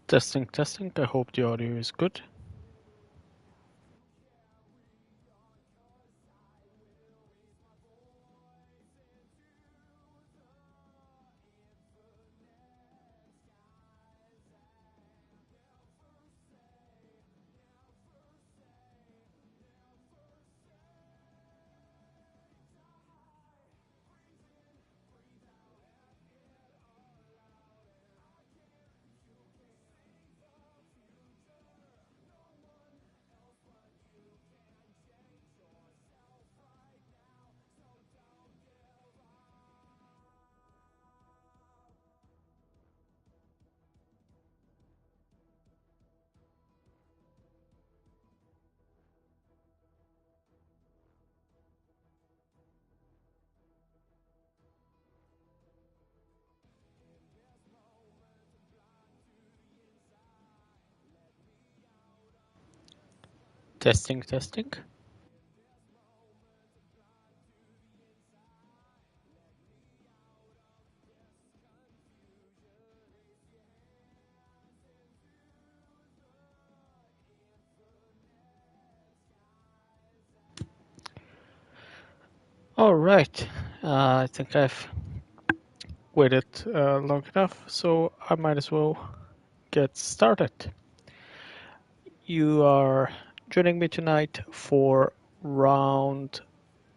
Testing, testing. I hope the audio is good. Testing, testing. All right. I think I've waited long enough, so I might as well get started. You are joining me tonight for round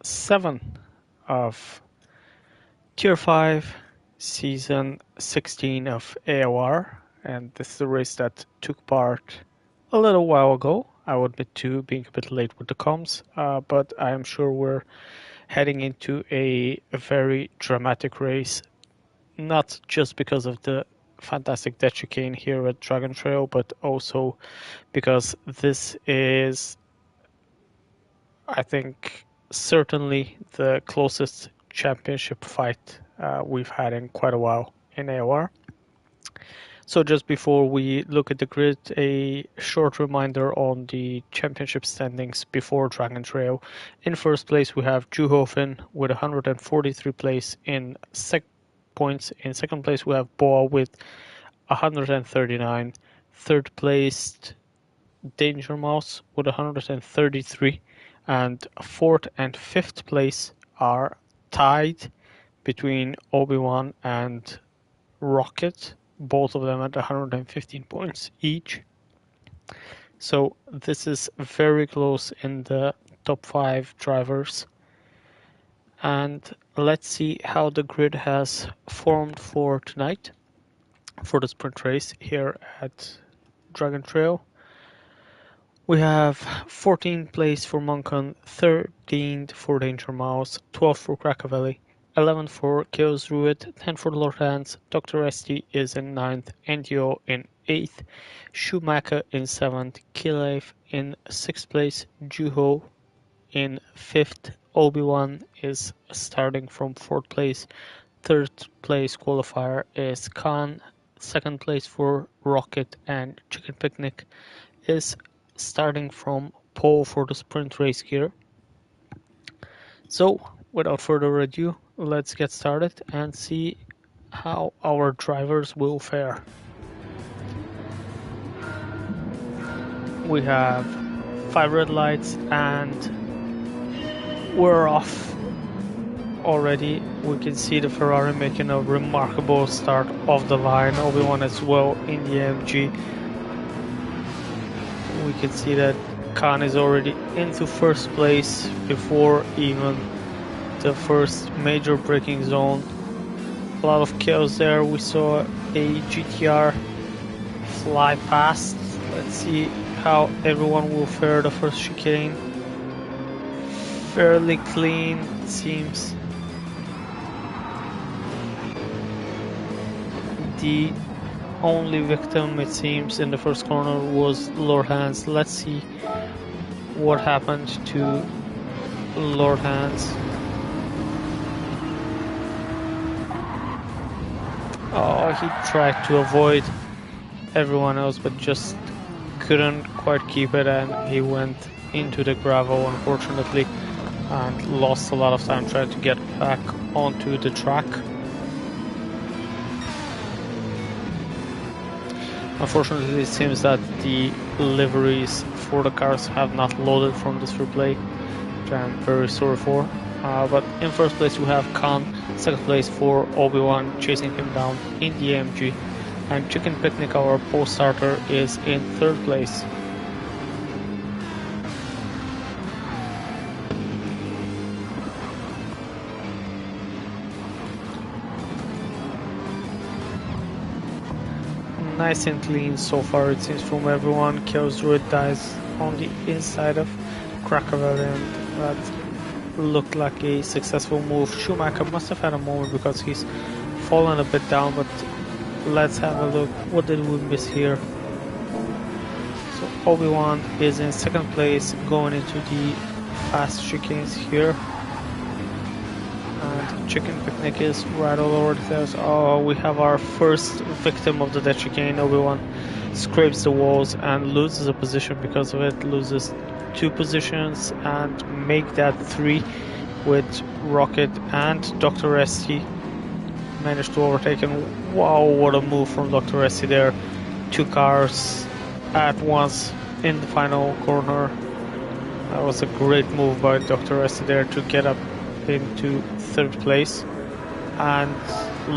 7 of Tier 5 Season 16 of ALR, and this is a race that took part a little while ago. I will admit to being a bit late with the comms, but I am sure we're heading into a very dramatic race, not just because of the fantastic death chicane here at Dragon Trail, but also because this is, I think, certainly the closest championship fight we've had in quite a while in AOR. So just before we look at the grid, a short reminder on the championship standings before Dragon Trail. In first place we have Juhofen with 143 points. In second place we have Boa with 139. Third placed Danger Mouse with 133. And fourth and fifth place are tied between Obi-Wan and Rocket, both of them at 115 points each. So this is very close in the top 5 drivers. And let's see how the grid has formed for tonight, for the sprint race here at Dragon Trail. We have 14th place for Moncon, 13th for Danger Mouse, 12th for Crackavelli, 11th for Chaos Druid, 10th for Lord Hands, Dr. ST is in 9th, NDO in 8th, Schumacher in 7th, Killave in 6th place, Juho in 5th, Obi-Wan is starting from 4th place, 3rd place qualifier is Khan, 2nd place for Rocket and Chicken Picnic is starting from pole for the sprint race here. So without further ado, let's get started and see how our drivers will fare. We have 5 red lights and we're off already. We can see the Ferrari making a remarkable start off the line. Obi-Wan as well in the AMG. We can see that Khan is already into first place before even the first major braking zone. A lot of chaos there. We saw a GTR fly past. Let's see how everyone will fare the first chicane. Fairly clean, it seems. The only victim, it seems, in the first corner was Lord Hands. Let's see what happened to Lord Hands. Oh, he tried to avoid everyone else, but just couldn't quite keep it, and he went into the gravel, unfortunately, and lost a lot of time trying to get back onto the track. Unfortunately, it seems that the liveries for the cars have not loaded from this replay, which I'm very sorry for. But in first place we have Khan, second place for Obi-Wan, chasing him down in the AMG, and Chicken Picnic, our post-starter, is in third place. Nice and clean so far, it seems, from everyone. Chaos Druid dies on the inside of Cracker variant. That looked like a successful move. Schumacher must have had a moment because he's fallen a bit down, but let's have a look. What did we miss here? So Obi-Wan is in second place going into the fast chicanes here. And Chicken Picnic is right all over the place. Oh, we have our first victim of the death chicane. Obi-Wan scrapes the walls and loses a position because of it. Loses 2 positions and make that 3 with Rocket and Dr. ST. Managed to overtake, and wow, what a move from Dr. ST there. 2 cars at once in the final corner. That was a great move by Dr. ST there to get up into third place. And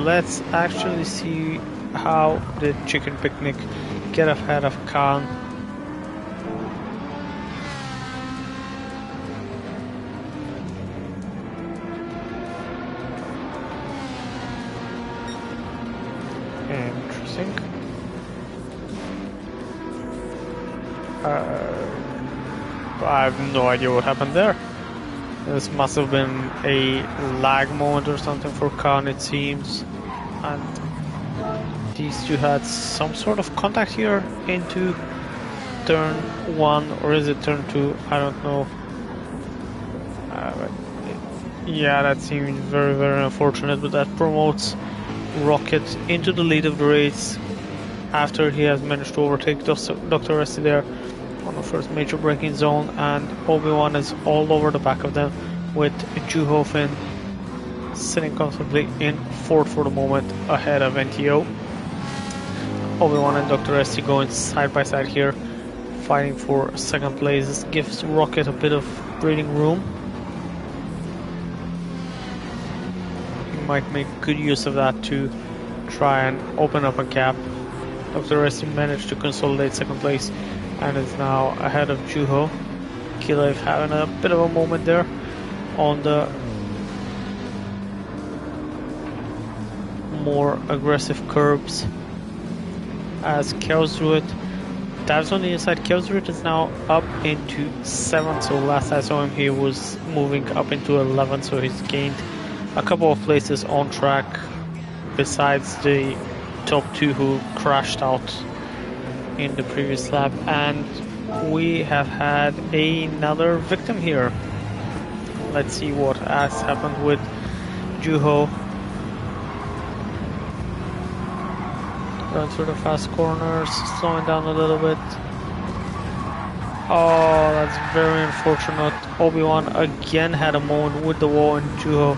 let's actually see how did Chicken Picnic get ahead of Khan. Interesting. I have no idea what happened there. This must have been a lag moment or something for Khan, it seems. And these two had some sort of contact here into turn 1, or is it turn 2? I don't know. Yeah, that seems very, very unfortunate, but that promotes Rocket into the lead of the race after he has managed to overtake Dr. ST there on the first major braking zone, and Obi-Wan is all over the back of them with Juho sitting comfortably in fourth for the moment ahead of NTO. Obi-Wan and Dr. ST going side by side here, fighting for second place. This gives Rocket a bit of breathing room. He might make good use of that to try and open up a gap. Dr. ST managed to consolidate second place and is now ahead of Juho. Kilev having a bit of a moment there on the more aggressive curbs as Chaos Druid dives on the inside. Chaos Druid is now up into 7th, so last I saw him he was moving up into 11th, so he's gained a couple of places on track besides the top 2 who crashed out in the previous lap. And we have had another victim here. Let's see what has happened with Juho. Going through the fast corners, slowing down a little bit. Oh, that's very unfortunate. Obi-Wan again had a moment with the wall and Juho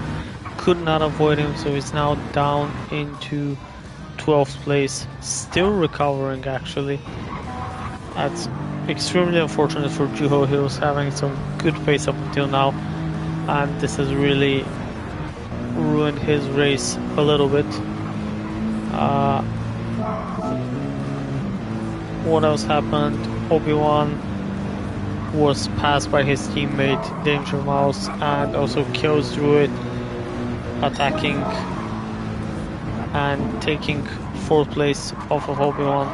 could not avoid him, so he's now down into 12th place, still recovering actually. That's extremely unfortunate for Juho. He was having some good pace up until now, and this has really ruined his race a little bit. What else happened? Obi-Wan was passed by his teammate Danger Mouse, and also Chaos Druid attacking and taking 4th place off of Obi-Wan.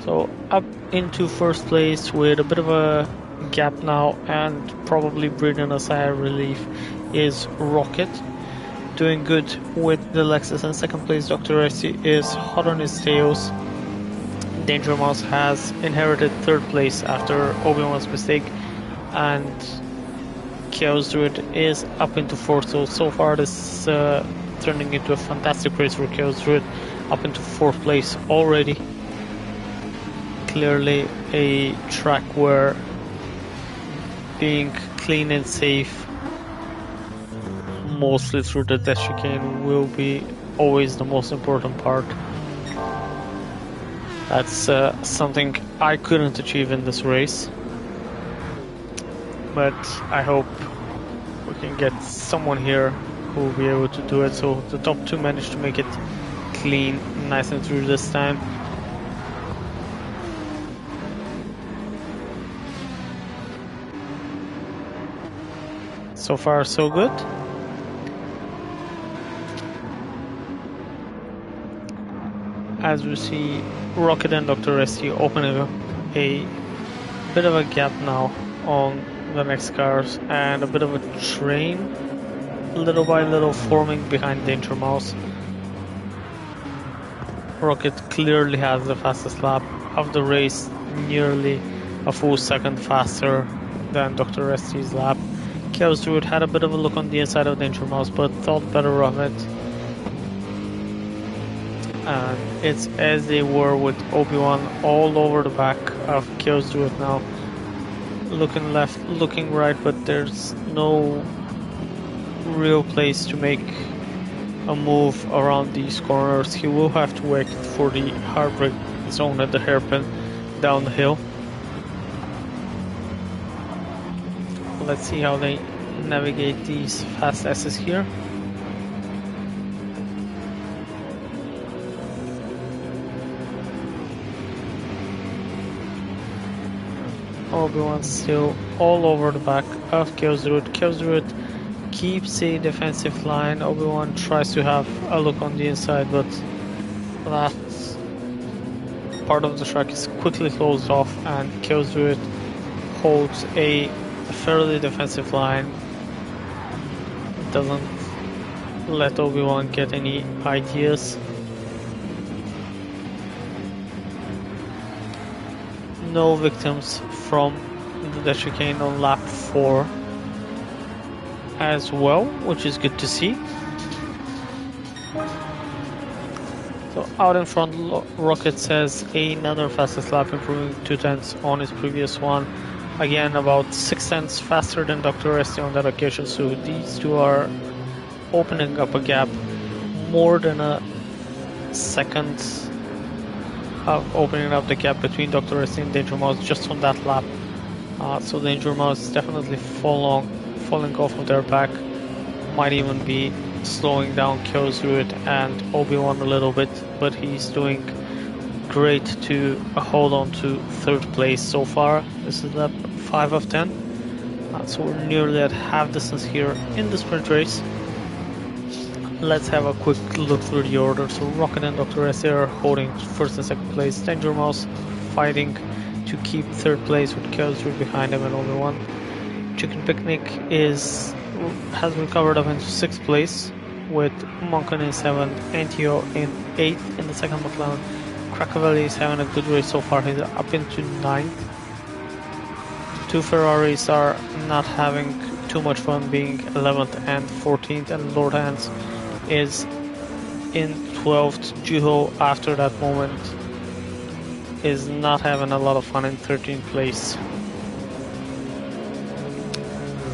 So up into 1st place with a bit of a gap now, and probably breathing a sigh of relief is Rocket. Doing good with the Lexus, and 2nd place Dr. ST is hot on his tails. Danger Mouse has inherited 3rd place after Obi-Wan's mistake, and Chaos Druid is up into 4th, so far this is turning into a fantastic race for Chaos Druid, up into 4th place already. Clearly a track where being clean and safe, mostly through the death chicane, will be always the most important part. That's something I couldn't achieve in this race, but I hope we can get someone here who will be able to do it. So the top two managed to make it clean, nice and through this time. So far so good. As we see Rocket and Dr. ST opening up a bit of a gap now on the next cars, and a bit of a train little by little forming behind Danger Mouse. Rocket clearly has the fastest lap of the race, nearly a full second faster than Dr. ST's lap. Chaos Druid had a bit of a look on the inside of Danger Mouse, but thought better of it. And it's as they were with Obi-Wan all over the back of Chaos Druid now. Looking left, looking right, but there's no real place to make a move around these corners. He will have to wait for the hard brake zone at the hairpin down the hill. Let's see how they navigate these fast S's here. Obi-Wan still all over the back of Chaos Druid. Chaos Druid keeps a defensive line. Obi-Wan tries to have a look on the inside, but that part of the track is quickly closed off, and Chaos Druid holds a fairly defensive line. Doesn't let Obi-Wan get any ideas. No victims from the chicane on lap 4 as well, which is good to see. So out in front, Rocket says another fastest lap, improving 2/10 on his previous one. Again, about 6/10 faster than Dr. ST on that occasion, so these two are opening up a gap more than a second of opening up the gap between Dr. ST and Danger Mouse just on that lap. So Danger Mouse definitely falling off of their back, might even be slowing down Chaos Druid and Obi-Wan a little bit, but he's doing great to hold on to third place so far. This is lap 5 of 10, so we're nearly at half distance here in the sprint race. Let's have a quick look through the order. So Rocket and Dr. ST are holding first and second place. Danger Mouse fighting to keep third place with Chaos Druid behind him and Obi-Wan. Chicken Picnic has recovered up into 6th place with Monken in 7th, NTO in 8th in the second McLaren. Crackavelli is having a good race so far, he's up into 9th. Two Ferraris are not having too much fun, being 11th and 14th, and Lord Hans is in 12th. Juho, after that moment, is not having a lot of fun in 13th place.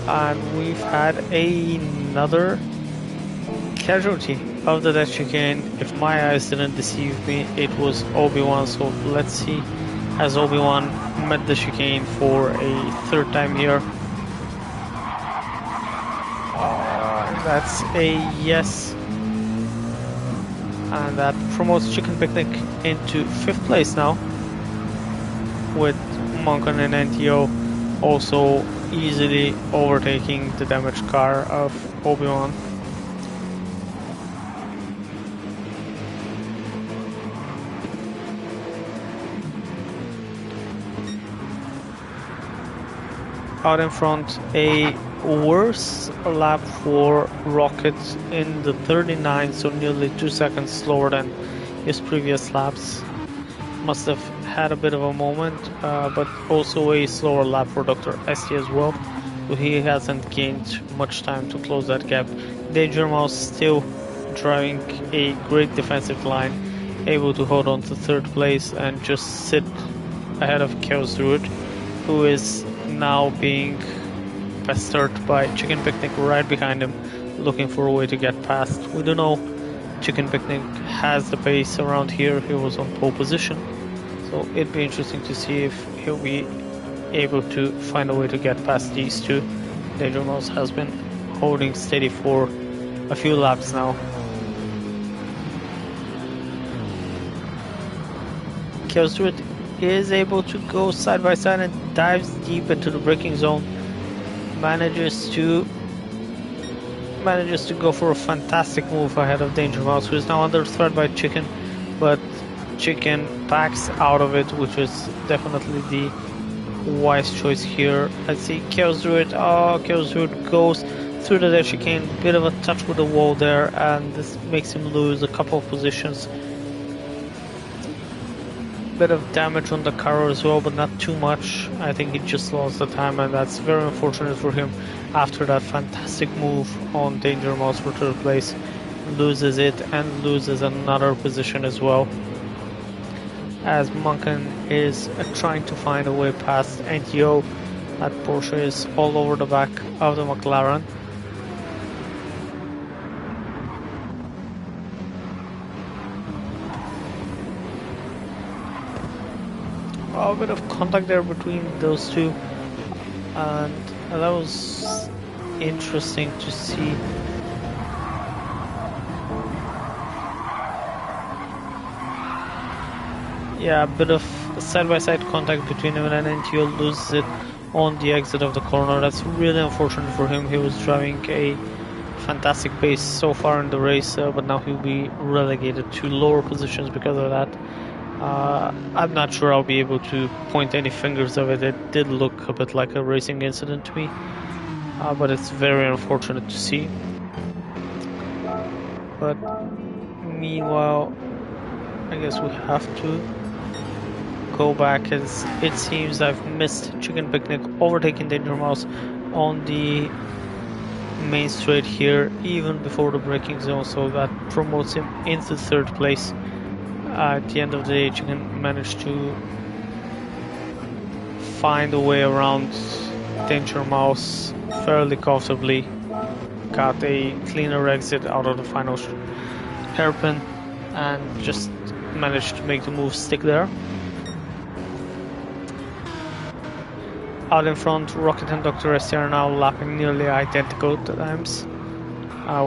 And we've had another casualty of the death chicane. If my eyes didn't deceive me, it was Obi-Wan. So let's see, has Obi-Wan met the chicane for a third time here? That's a yes. And that promotes Chicken Picnic into 5th place now, with Monken and NTO also easily overtaking the damaged car of Obi-Wan. Out in front, a worse lap for Rocket in the 39, so nearly 2 seconds slower than his previous laps. Must have had a bit of a moment, but also a slower lap for Dr. ST as well, so he hasn't gained much time to close that gap. Danger Mouse still driving a great defensive line, able to hold on to third place and just sit ahead of Chaos Druid, who is now being pestered by Chicken Picnic right behind him, looking for a way to get past. We don't know Chicken Picnic has the pace around here. He was on pole position, so it'd be interesting to see if he'll be able to find a way to get past these two. Danger Mouse has been holding steady for a few laps now. Killstreet is able to go side by side and dives deep into the braking zone. Manages to go for a fantastic move ahead of Danger Mouse, who is now under threat by Chicken, but Chicken backs out of it, which is definitely the wise choice here. Let's see, Killstreet. Oh, Killstreet goes through the dash chicane, bit of a touch with the wall there, and this makes him lose a couple of positions. Bit of damage on the car as well, but not too much. I think he just lost the time, and that's very unfortunate for him after that fantastic move on Danger Mouse for third place. Loses it and loses another position as well, as Munkin is trying to find a way past NTO. That Porsche is all over the back of the McLaren. A bit of contact there between those two, and that was interesting to see. Yeah, a bit of side-by-side contact between him and NTO, loses it on the exit of the corner. That's really unfortunate for him. He was driving a fantastic pace so far in the race, but now he'll be relegated to lower positions because of that. I'm not sure I'll be able to point any fingers of it. It did look a bit like a racing incident to me, but it's very unfortunate to see. But meanwhile, I guess we have to go back, as it seems I've missed Chicken Picnic overtaking Danger Mouse on the main straight here, even before the braking zone, so that promotes him into third place. At the end of the day, Chicken managed to find a way around Danger Mouse fairly comfortably. Got a cleaner exit out of the final hairpin and just managed to make the move stick there. Out in front, Rocket and Dr. ST are now lapping nearly identical times,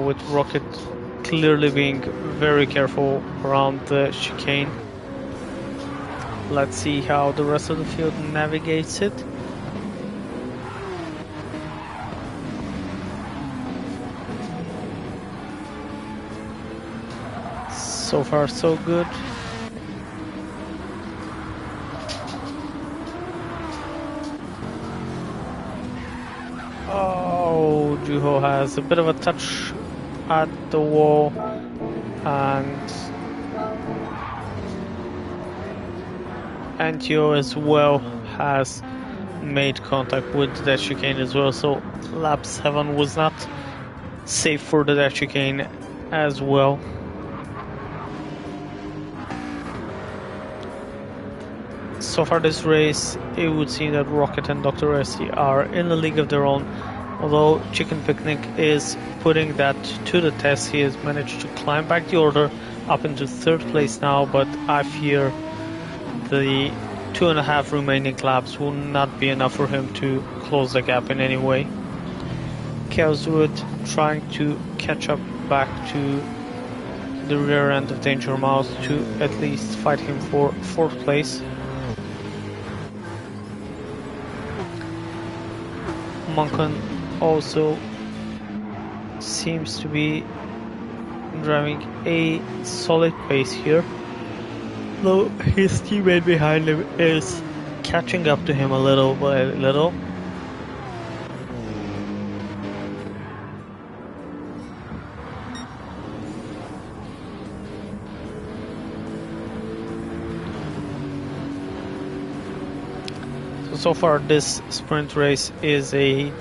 with Rocket clearly being very careful around the chicane. Let's see how the rest of the field navigates it. So far so good. Oh, Juho has a bit of a touch at the wall, and NTO as well has made contact with the dash chicane as well, so lap 7 was not safe for the dash chicane as well. So far this race, it would seem that Rocket and Dr. ST are in a league of their own. Although Chicken Picnic is putting that to the test, he has managed to climb back the order up into third place now, but I fear the 2.5 remaining laps will not be enough for him to close the gap in any way. Kelswood trying to catch up back to the rear end of Danger Mouse to at least fight him for fourth place. Munkin also seems to be driving a solid pace here, though his teammate behind him is catching up to him a little by little. So far this sprint race is a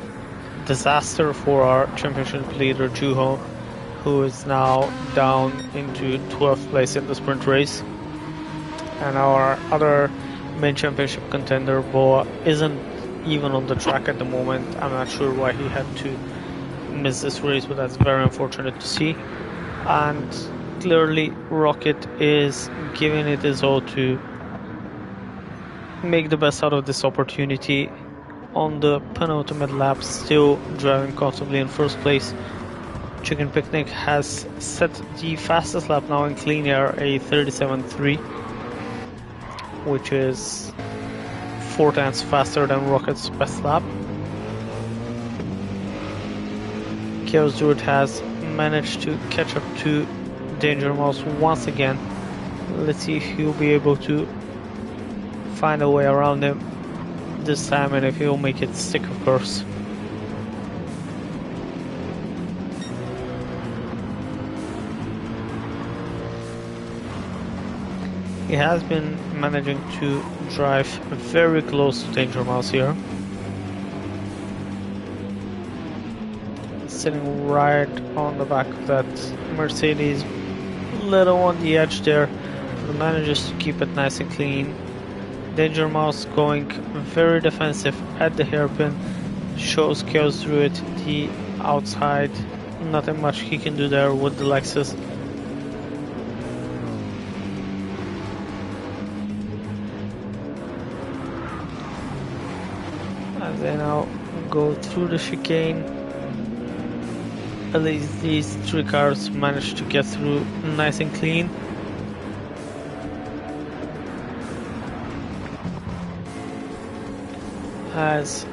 disaster for our championship leader Juho, who is now down into 12th place in the sprint race, and our other main championship contender Boa isn't even on the track at the moment. I'm not sure why he had to miss this race, but that's very unfortunate to see. And Clearly, Rocket is giving it his all to make the best out of this opportunity. On the penultimate lap, still driving comfortably in first place. Chicken Picnic has set the fastest lap now in clean air, a 37.3, which is 4 times faster than Rocket's best lap. Chaos Druid has managed to catch up to Danger Mouse once again. Let's see if he'll be able to find a way around him this time and if he'll make it stick, of course. He has been managing to drive very close to Danger Mouse here. Sitting right on the back of that Mercedes, little on the edge there, but manages to keep it nice and clean. Danger Mouse going very defensive at the hairpin, shows Chaos Druid the outside. Nothing much he can do there with the Lexus. As they now go through the chicane, at least these 3 cars managed to get through nice and clean. As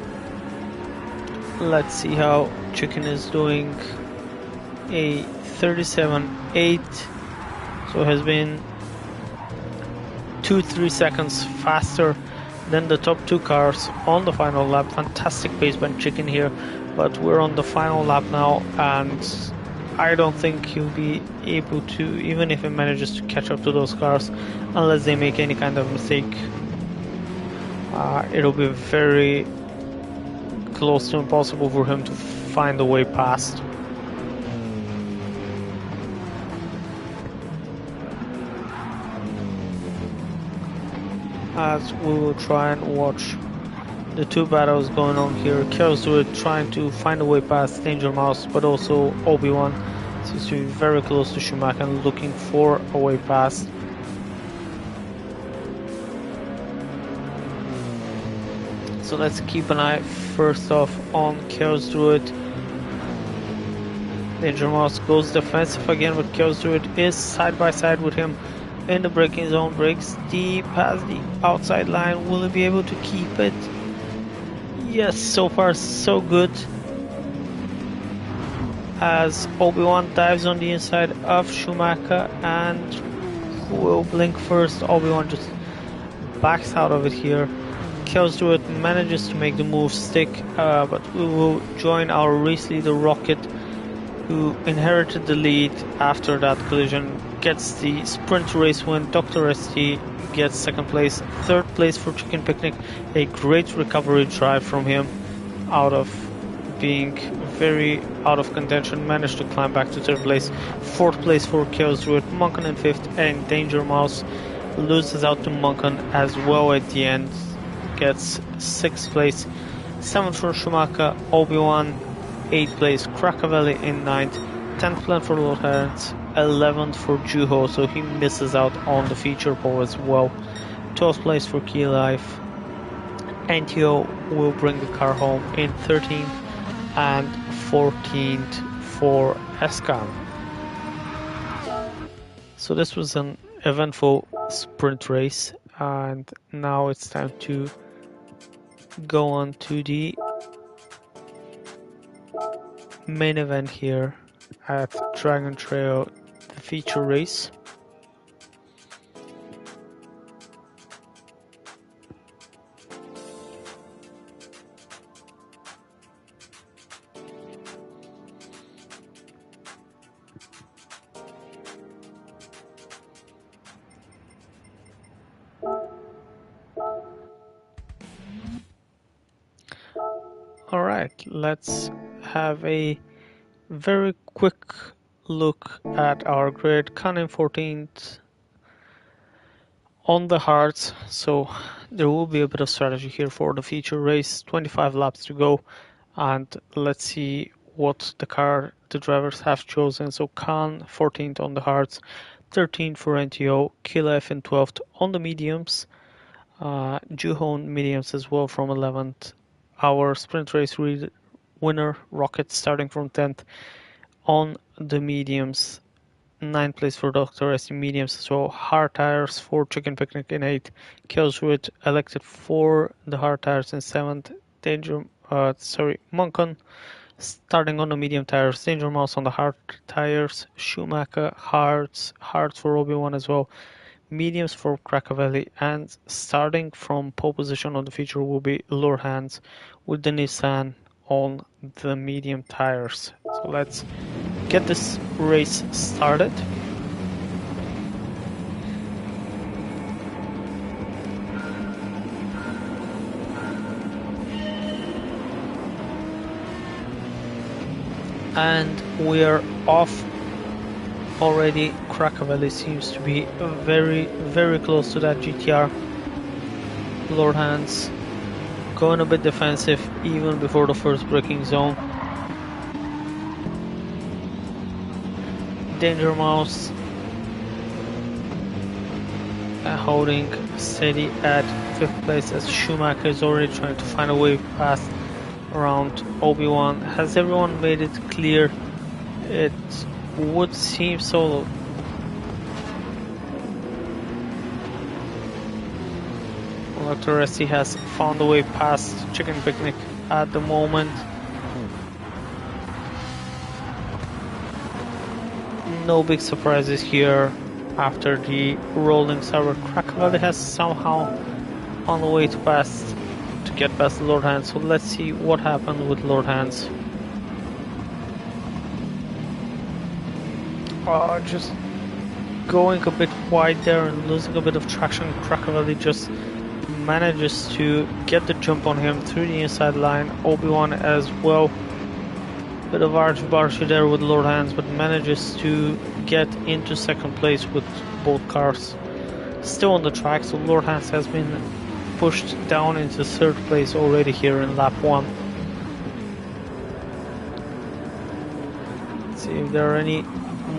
let's see how Chicken is doing, a 37.8, so has been 2-3 seconds faster than the top 2 cars on the final lap. Fantastic pace by Chicken here, but we're on the final lap now, and I don't think he'll be able to, even if he manages to catch up to those cars, unless they make any kind of mistake. It'll be very close to impossible for him to find a way past. As we will try and watch the 2 battles going on here. Chaos Druid trying to find a way past Danger Mouse, but also Obi-Wan seems to be very close to Schumacher and looking for a way past. So let's keep an eye first off on Chaos Druid. Danger Mouse goes defensive again, but Chaos Druid is side by side with him in the braking zone. Breaks deep past the outside line. Will he be able to keep it? Yes, so far so good. As Obi-Wan dives on the inside of Schumacher, and who will blink first? Obi-Wan just backs out of it here. Chaos Druid manages to make the move stick, but we will join our race leader Rocket, who inherited the lead after that collision, gets the sprint race win. Dr. ST gets second place. Third place for Chicken Picnic, a great recovery drive from him out of being very out of contention, managed to climb back to third place. Fourth place for Chaos Druid, Monken in fifth, and Danger Mouse loses out to Monken as well at the end, gets sixth place. Seventh for Schumacher, Obi-Wan, 8th place, Krakavelli in 9th, 10th place for Lawrence, 11th for Juho, so he misses out on the feature pole as well. 12th place for Key Life. NTO will bring the car home in 13th, and 14th for Escam. So this was an eventful sprint race, and now it's time to go on to the main event here at Dragon Trail, the feature race. Alright, let's have a very quick look at our grid. Cannon 14th on the hards, so there will be a bit of strategy here for the feature race. 25 laps to go, and let's see what the drivers have chosen. So Khan 14th on the hards, 13th for NTO, Kilev in 12th on the mediums, Juho on mediums as well from 11th. Our sprint race winner, Rocket, starting from 10th on the mediums. 9th place for Dr. S mediums as well. Hard tires for Chicken Picnic in 8th. Killswood elected for the hard tires in 7th. Moncon starting on the medium tires. Danger Mouse on the hard tires. Schumacher hards for Obi-Wan as well. Mediums for Crackavelli, and starting from pole position on the feature will be Lord Hands with the Nissan on the medium tires. So let's get this race started. And we are off already. Crackavelli seems to be very, very close to that GTR. Lord Hands going a bit defensive even before the first braking zone. Danger Mouse holding steady at 5th place as Schumacher is already trying to find a way past around Obi-Wan. Has everyone made it clear? It would seem so. Dr. Resti has found a way past Chicken Picnic at the moment. No big surprises here after the rolling server. Crackavelli has somehow on the way to get past Lord Hands. So let's see what happened with Lord Hands. Just going a bit wide there and losing a bit of traction. Crackavelli just manages to get the jump on him through the inside line. Obi-Wan as well. Bit of arch-barch there with Lord Hands, but manages to get into 2nd place with both cars still on the track. So Lord Hands has been pushed down into 3rd place already here in lap 1. Let's see if there are any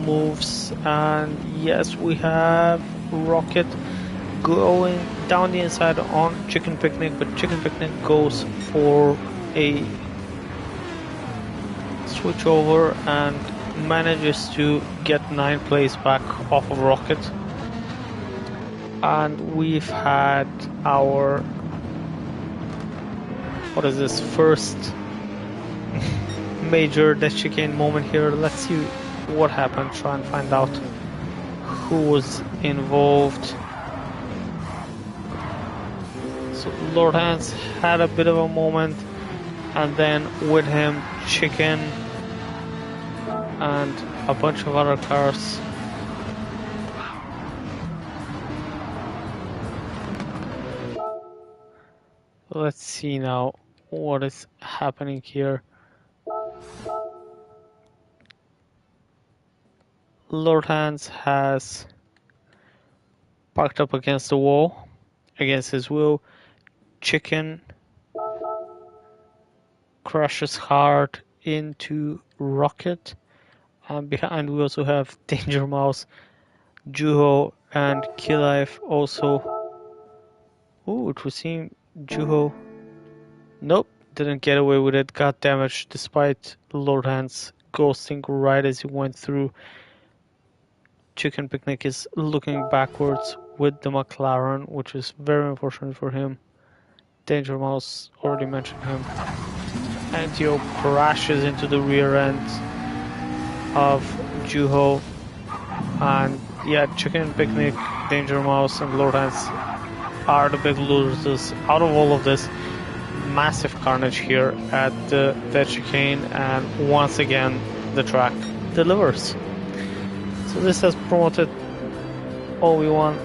moves, and yes, we have Rocket going down the inside on Chicken Picnic, but Chicken Picnic goes for a switch over and manages to get 9th place back off of Rocket. And we've had our first major death chicane moment here. Let's see what happened, try and find out who was involved. So Lord Hands had a bit of a moment, and then with him Chicken and a bunch of other cars. Let's see now what is happening here. Lord Hands has parked up against the wall, against his will. Chicken crashes hard into Rocket, and behind we also have Danger Mouse, Juho, and Killife also. Ooh, it would seem Juho, nope, didn't get away with it, got damaged despite Lord Hands ghosting right as he went through. Chicken Picnic is looking backwards with the McLaren, which is very unfortunate for him. Danger Mouse, already mentioned him. NTO crashes into the rear end of Juho, and yeah, Chicken Picnic, Danger Mouse, and Lord Hands are the big losers out of all of this. Massive carnage here at the chicane, and once again the track delivers. So this has promoted Obi-Wan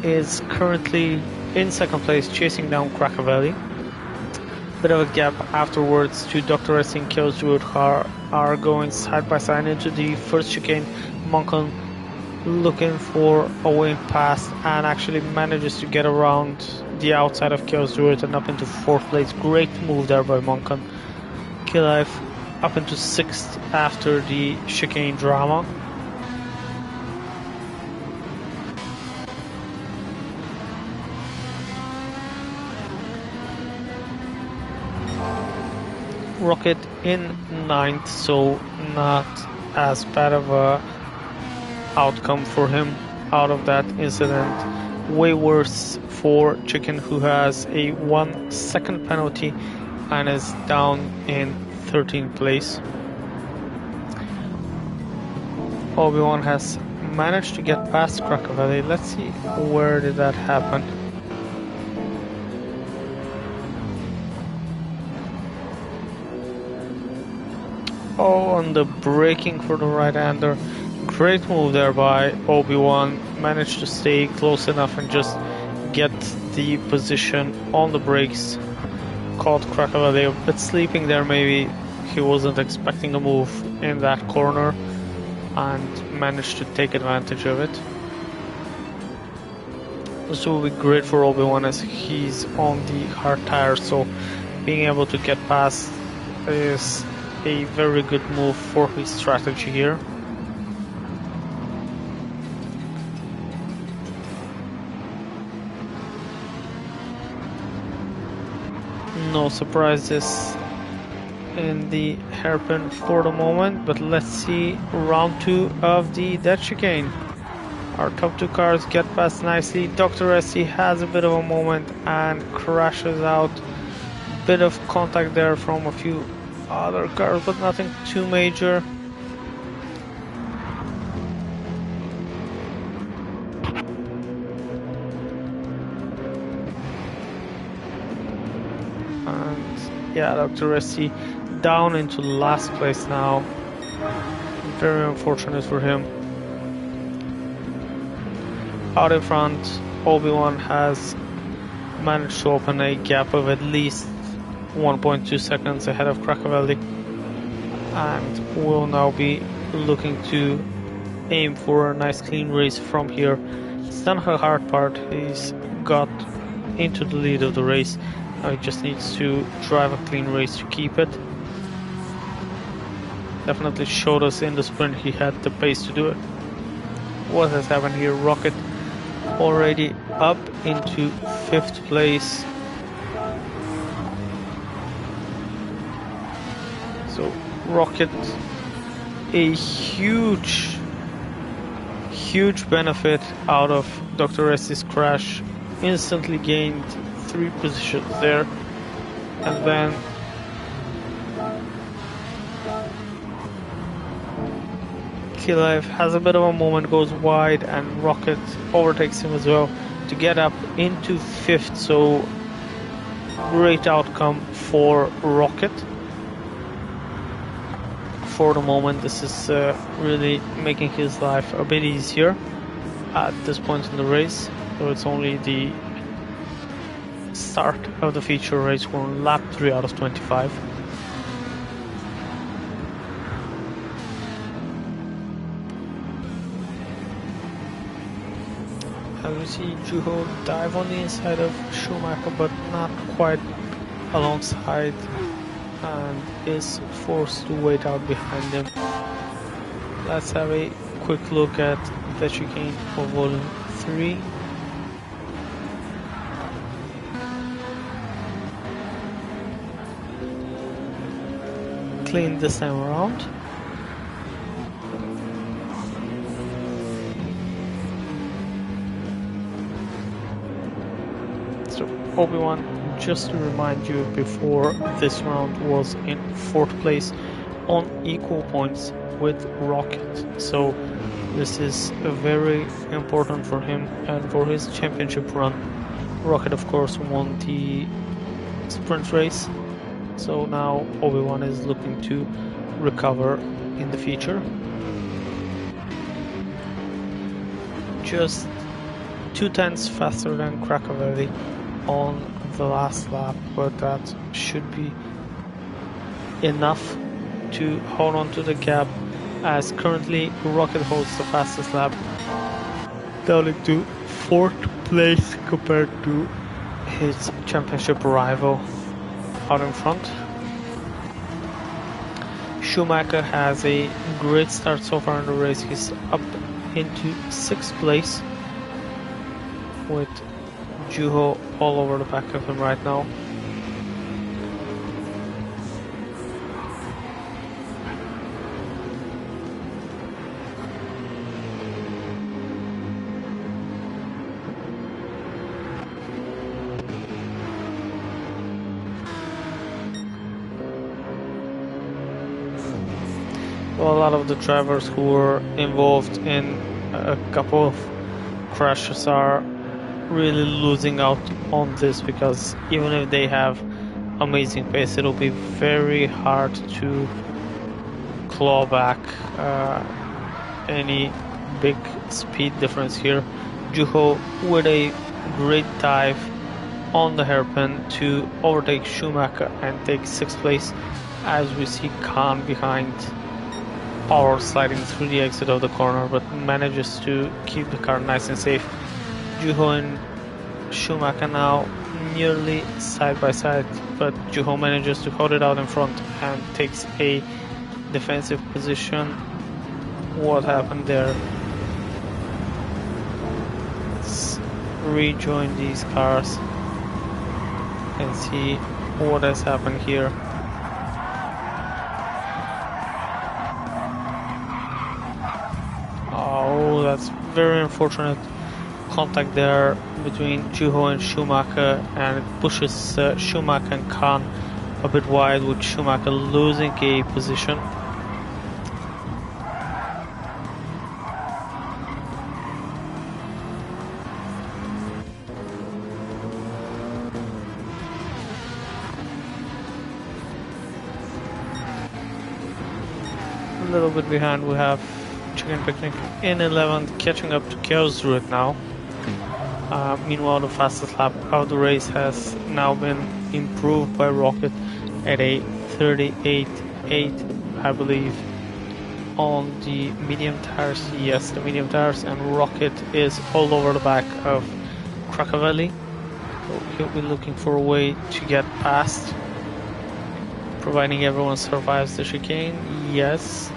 is currently in 2nd place, chasing down Crackavelli. Bit of a gap afterwards to Dr. S and Killswood are going side by side into the first chicane. Moncon looking for a way past and actually manages to get around the outside of Killswood and up into 4th place. Great move there by Moncon. Killife up into 6th after the chicane drama. Rocket in 9th, so not as bad of a outcome for him out of that incident. Way worse for Chicken, who has a 1 second penalty and is down in 13th place. Obi-Wan has managed to get past Krakow. Let's see, where did that happen? Oh, on the braking for the right-hander. Great move there by Obi-Wan. Managed to stay close enough and just get the position on the brakes. Caught Krakow a bit sleeping there, maybe. He wasn't expecting a move in that corner and managed to take advantage of it. This will be great for Obi-Wan as he's on the hard tire, so being able to get past is a very good move for his strategy here. No surprises in the hairpin for the moment, but let's see round 2 of the dead chicane. Our top 2 cars get past nicely. Dr. SC has a bit of a moment and crashes out. Bit of contact there from a few other cars, but nothing too major. And yeah, Dr. SC down into last place now. Very unfortunate for him. Out in front, Obi-Wan has managed to open a gap of at least 1.2 seconds ahead of Krakow, and will now be looking to aim for a nice clean race from here. It's done the hard part. He's got into the lead of the race. Now he just needs to drive a clean race to keep it. Definitely showed us in the sprint he had the pace to do it. What has happened here? Rocket already up into 5th place. So Rocket, a huge benefit out of Dr. S's crash. Instantly gained 3 positions there, and then Kilaev has a bit of a moment, goes wide, and Rocket overtakes him as well to get up into 5th. So great outcome for Rocket. For the moment, this is really making his life a bit easier at this point in the race. So it's only the start of the feature race. We're on lap 3 out of 25. As we see Juho dive on the inside of Schumacher, but not quite alongside, and is forced to wait out behind him. Let's have a quick look at the chicane for volume 3. Clean this time around. So Obi-Wan, just to remind you, before this round was in 4th place on equal points with Rocket. So this is very important for him and for his championship run. Rocket, of course, won the sprint race. So now Obi-Wan is looking to recover in the feature. Just 0.2 faster than Krakow on the last lap, but that should be enough to hold on to the gap, as currently Rocket holds the fastest lap, down into 4th place compared to his championship rival out in front. Schumacher has a great start so far in the race. He's up into 6th place with Juho all over the back of him right now. Well, a lot of the drivers who were involved in a couple of crashes are really losing out on this, because even if they have amazing pace, it'll be very hard to claw back any big speed difference here. Juho with a great dive on the hairpin to overtake Schumacher and take 6th place, as we see Khan behind power sliding through the exit of the corner, but manages to keep the car nice and safe. Juho and Schumacher now nearly side by side, but Juho manages to hold it out in front and takes a defensive position. What happened there? Let's rejoin these cars and see what has happened here. Oh, that's very unfortunate contact there between Juho and Schumacher, and it pushes Schumacher and Khan a bit wide, with Schumacher losing a position. A little bit behind we have Chicken Picnic in 11th, catching up to Chaos Route now. Meanwhile, the fastest lap of the race has now been improved by Rocket at a 38.8, I believe, on the medium tires. Yes, the medium tires, and Rocket is all over the back of Krakavelli. So he'll be looking for a way to get past, providing everyone survives the chicane. Yes,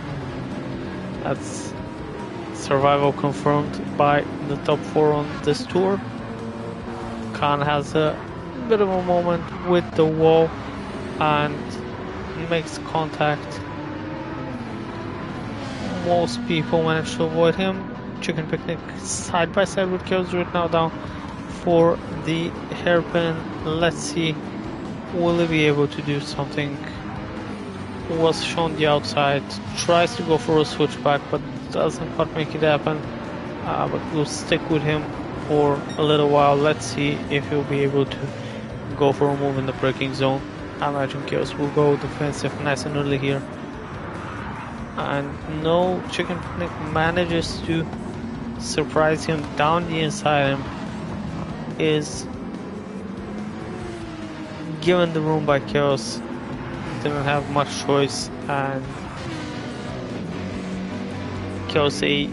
that's survival confirmed by the top 4 on this tour. Khan has a bit of a moment with the wall and makes contact. Most people manage to avoid him. Chicken Picnic side by side with Chaos Route now down for the hairpin. Let's see, will he be able to do something? Was shown the outside, tries to go for a switchback, but doesn't quite make it happen. But we'll stick with him for a little while. Let's see if he'll be able to go for a move in the braking zone. I imagine Chaos will go defensive nice and early here. And no, Chicken Picnic manages to surprise him down the inside and is given the room by Chaos. Didn't have much choice, and Chaos a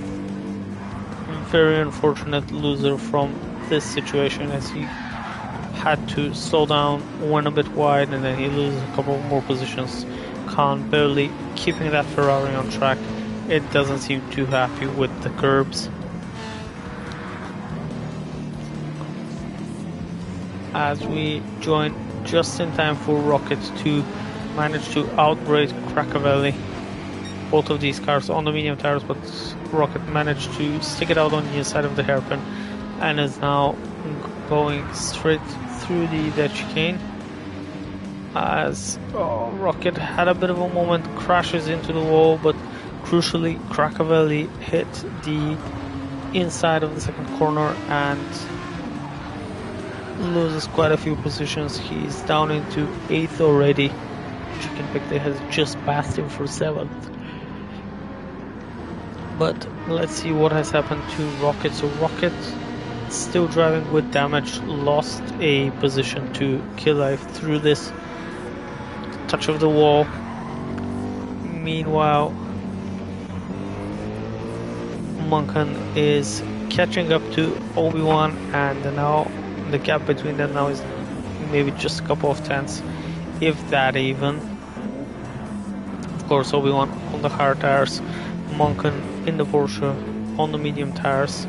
very unfortunate loser from this situation, as he had to slow down, went a bit wide, and then he loses a couple more positions. Khan barely keeping that Ferrari on track. It doesn't seem too happy with the curbs. As we join just in time for Rocket to manage to outbrake Krakavelli. Both of these cars on the medium tires, but Rocket managed to stick it out on the inside of the hairpin and is now going straight through the dead chicane. As Rocket had a bit of a moment, crashes into the wall, but crucially Krakavelli hit the inside of the second corner and loses quite a few positions. He's down into 8th already. Chicken Picnic has just passed him for 7th. But let's see what has happened to Rocket. So Rocket, still driving with damage, lost a position to Kill Life through this touch of the wall. Meanwhile, Munkan is catching up to Obi-Wan, and now the gap between them now is maybe just a couple of tenths, if that even. Of course, Obi-Wan on the hard tires, Monken in the Porsche on the medium tires.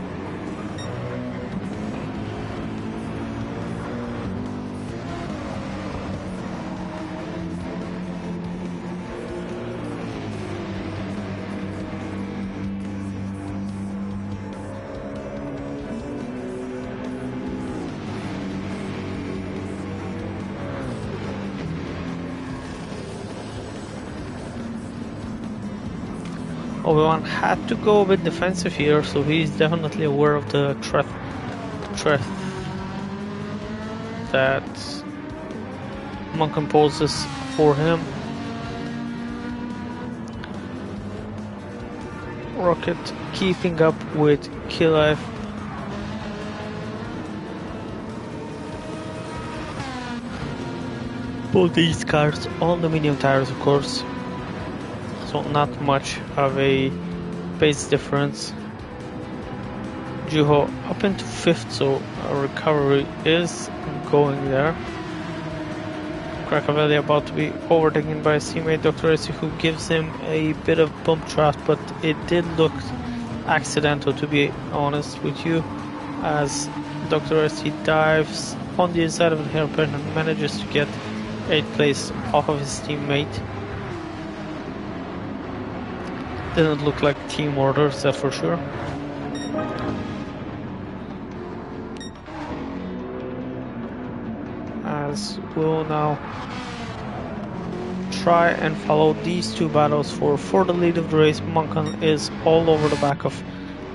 Obi-Wan had to go a bit defensive here, so he's definitely aware of the threat that Monken poses for him. Rocket keeping up with Kilife. Both these cars on the medium tires, of course, so not much of a pace difference. Juho up into 5th, so a recovery is going there. Krakavelli about to be overtaken by his teammate Dr. Essi, who gives him a bit of bump draft, but it did look accidental, to be honest with you, as Dr. Essi dives on the inside of the hairpin and manages to get 8th place off of his teammate. Didn't look like team orders, that's for sure. As we'll now try and follow these two battles for the lead of the race. Monken is all over the back of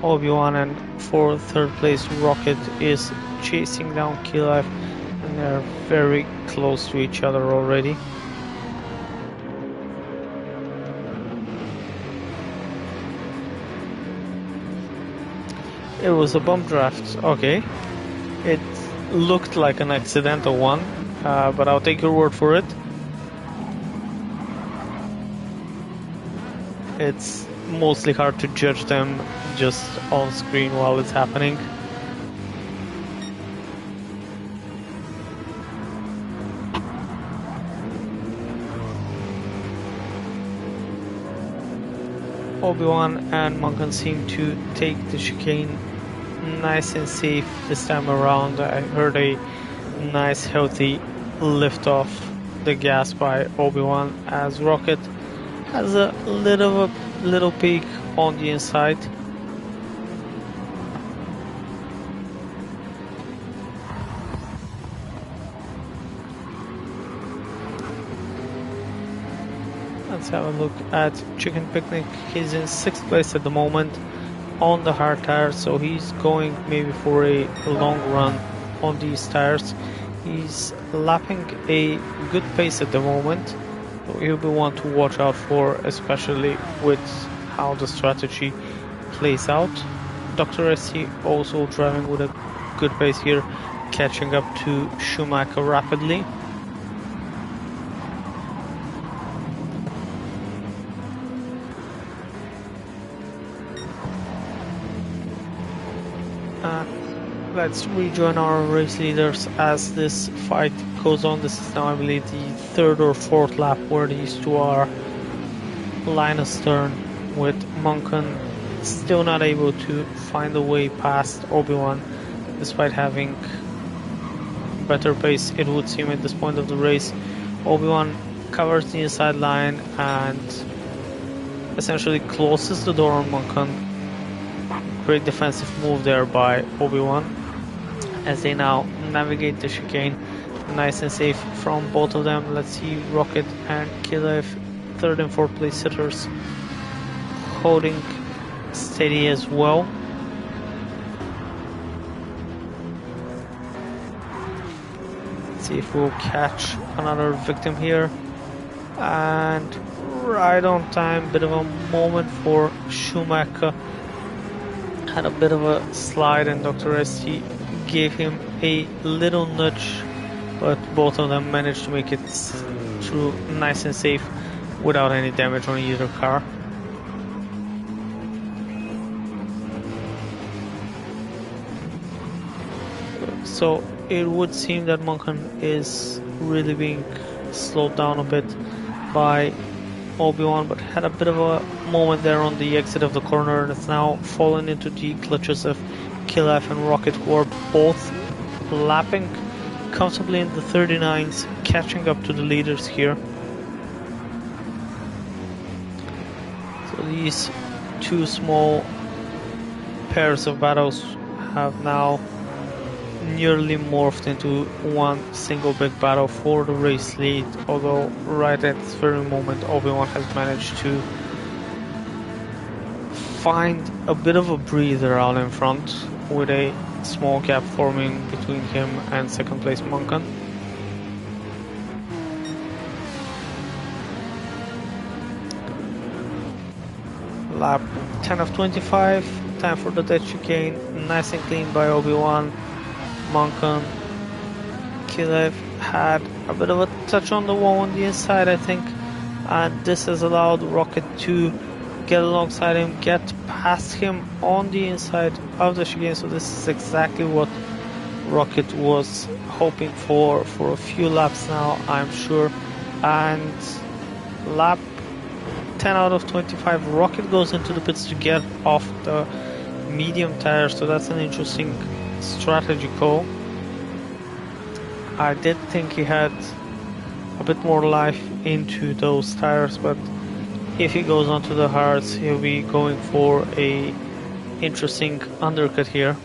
Obi-Wan, and for 3rd place Rocket is chasing down Kilife, and they're very close to each other already. It was a bump draft, okay. It looked like an accidental one, but I'll take your word for it. It's mostly hard to judge them just on screen while it's happening. Obi-Wan and Monken seem to take the chicane nice and safe this time around. I heard a nice healthy lift off the gas by Obi-Wan, as Rocket has a little peak on the inside. Let's have a look at Chicken Picnic. He's in 6th place at the moment on the hard tires, so he's going maybe for a long run on these tires. He's lapping a good pace at the moment, so he'll be one to watch out for, especially with how the strategy plays out. Dr. SC also driving with a good pace here, catching up to Schumacher rapidly. Let's rejoin our race leaders as this fight goes on. This is now, I believe, the 3rd or 4th lap where these two are line astern, with Monken still not able to find a way past Obi-Wan despite having better pace, it would seem, at this point of the race. Obi-Wan covers the inside line and essentially closes the door on Monken. Great defensive move there by Obi-Wan as they now navigate the chicane nice and safe from both of them. Let's see Rocket and Kilife, 3rd and 4th place sitters, holding steady as well. Let's see if we'll catch another victim here, and right on time. Bit of a moment for Schumacher, had a bit of a slide and Dr. ST gave him a little nudge, but both of them managed to make it through nice and safe without any damage on either car. So it would seem that Monken is really being slowed down a bit by Obi-Wan, but had a bit of a moment there on the exit of the corner, and it's now fallen into the clutches of Kilaf and Rocket, who are both lapping comfortably in the 39s, catching up to the leaders here. So these two small pairs of battles have now nearly morphed into one single big battle for the race lead, although right at this very moment Obi-Wan has managed to find a bit of a breather out in front, with a small gap forming between him and second place Monkan. Lap 10 of 25, time for the dead chicane, nice and clean by Obi-Wan. Monkan, Kilev had a bit of a touch on the wall on the inside, I think, and this has allowed Rocket to get alongside him, get past him on the inside of the chicane. So this is exactly what Rocket was hoping for a few laps now, I'm sure. And lap 10 out of 25, Rocket goes into the pits to get off the medium tires, so that's an interesting strategy call. I did think he had a bit more life into those tires, but if he goes onto the hards, he'll be going for a interesting undercut here.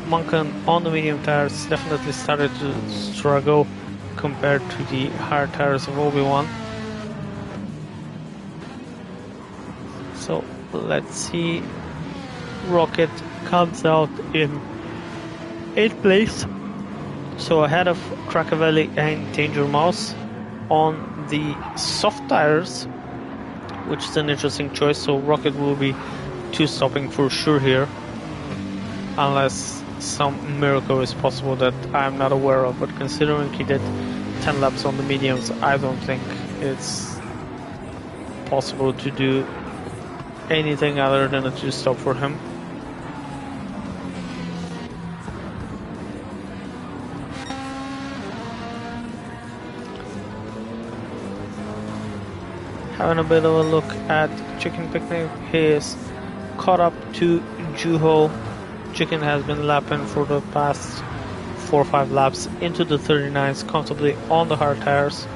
Monkan on the medium tires definitely started to struggle compared to the hard tires of Obi-Wan. So let's see. Rocket comes out in 8th place, so ahead of Krakavelli and Danger Mouse on the soft tires, which is an interesting choice. So Rocket will be 2-stopping for sure here, unless some miracle is possible that I'm not aware of, but considering he did 10 laps on the mediums, I don't think it's possible to do anything other than a 2-stop for him. Having a bit of a look at Chicken Picnic, he is caught up to Juho. Chicken has been lapping for the past 4 or 5 laps into the 39s comfortably on the hard tires.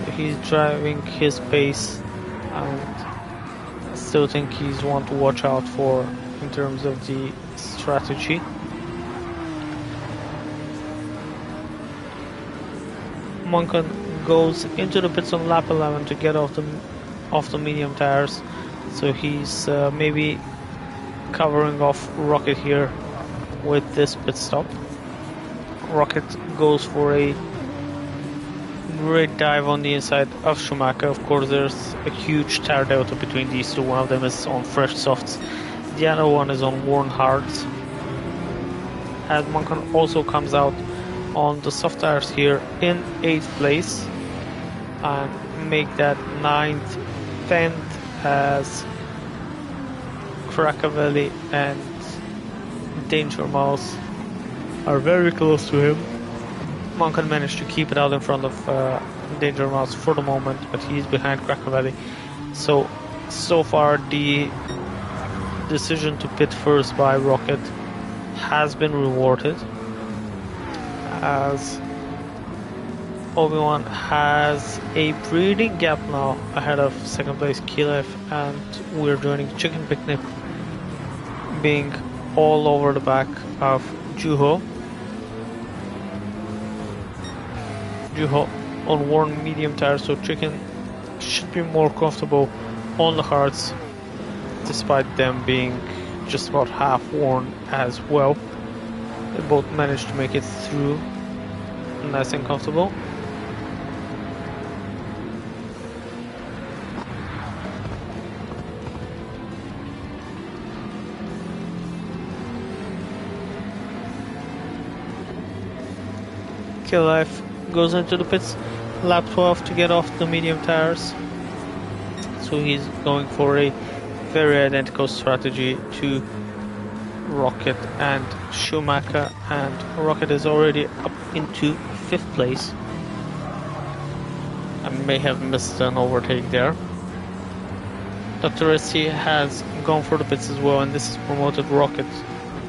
So he's driving his pace, and I still think he's one to watch out for in terms of the strategy. Monkan goes into the pits on lap 11 to get off the medium tires, so he's maybe covering off Rocket here with this pit stop. Rocket goes for a great dive on the inside of Schumacher. Of course, there's a huge tire delta between these two. One of them is on fresh softs, the other one is on worn hards. And Monkan also comes out on the soft tires here in 8th place, and make that 9th, 10th, as Krakavelli and Danger Mouse are very close to him. Monkan managed to keep it out in front of Danger Mouse for the moment, but he's behind Krakavelli. So far the decision to pit first by Rocket has been rewarded, as Obi-Wan has a breathing gap now ahead of second place Kilev, and we're joining Chicken Picnic being all over the back of Juho. Juho on worn medium tires, so Chicken should be more comfortable on the hards, despite them being just about half worn as well. They both managed to make it through nice and comfortable. Life goes into the pits lap 12 to get off the medium tires, so he's going for a very identical strategy to Rocket and Schumacher, and Rocket is already up into 5th place. may have missed an overtake there. Dr. ST has gone for the pits as well, and this has promoted Rocket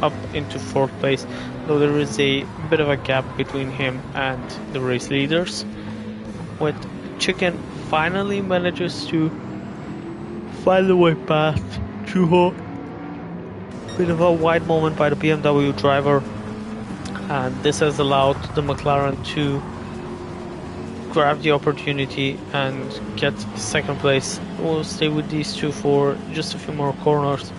up into 4th place, though there is a bit of a gap between him and the race leaders. With Chicken finally manages to find the way past Juho. Bit of a wide moment by the BMW driver, and this has allowed the McLaren to grab the opportunity and get 2nd place. We'll stay with these two for just a few more corners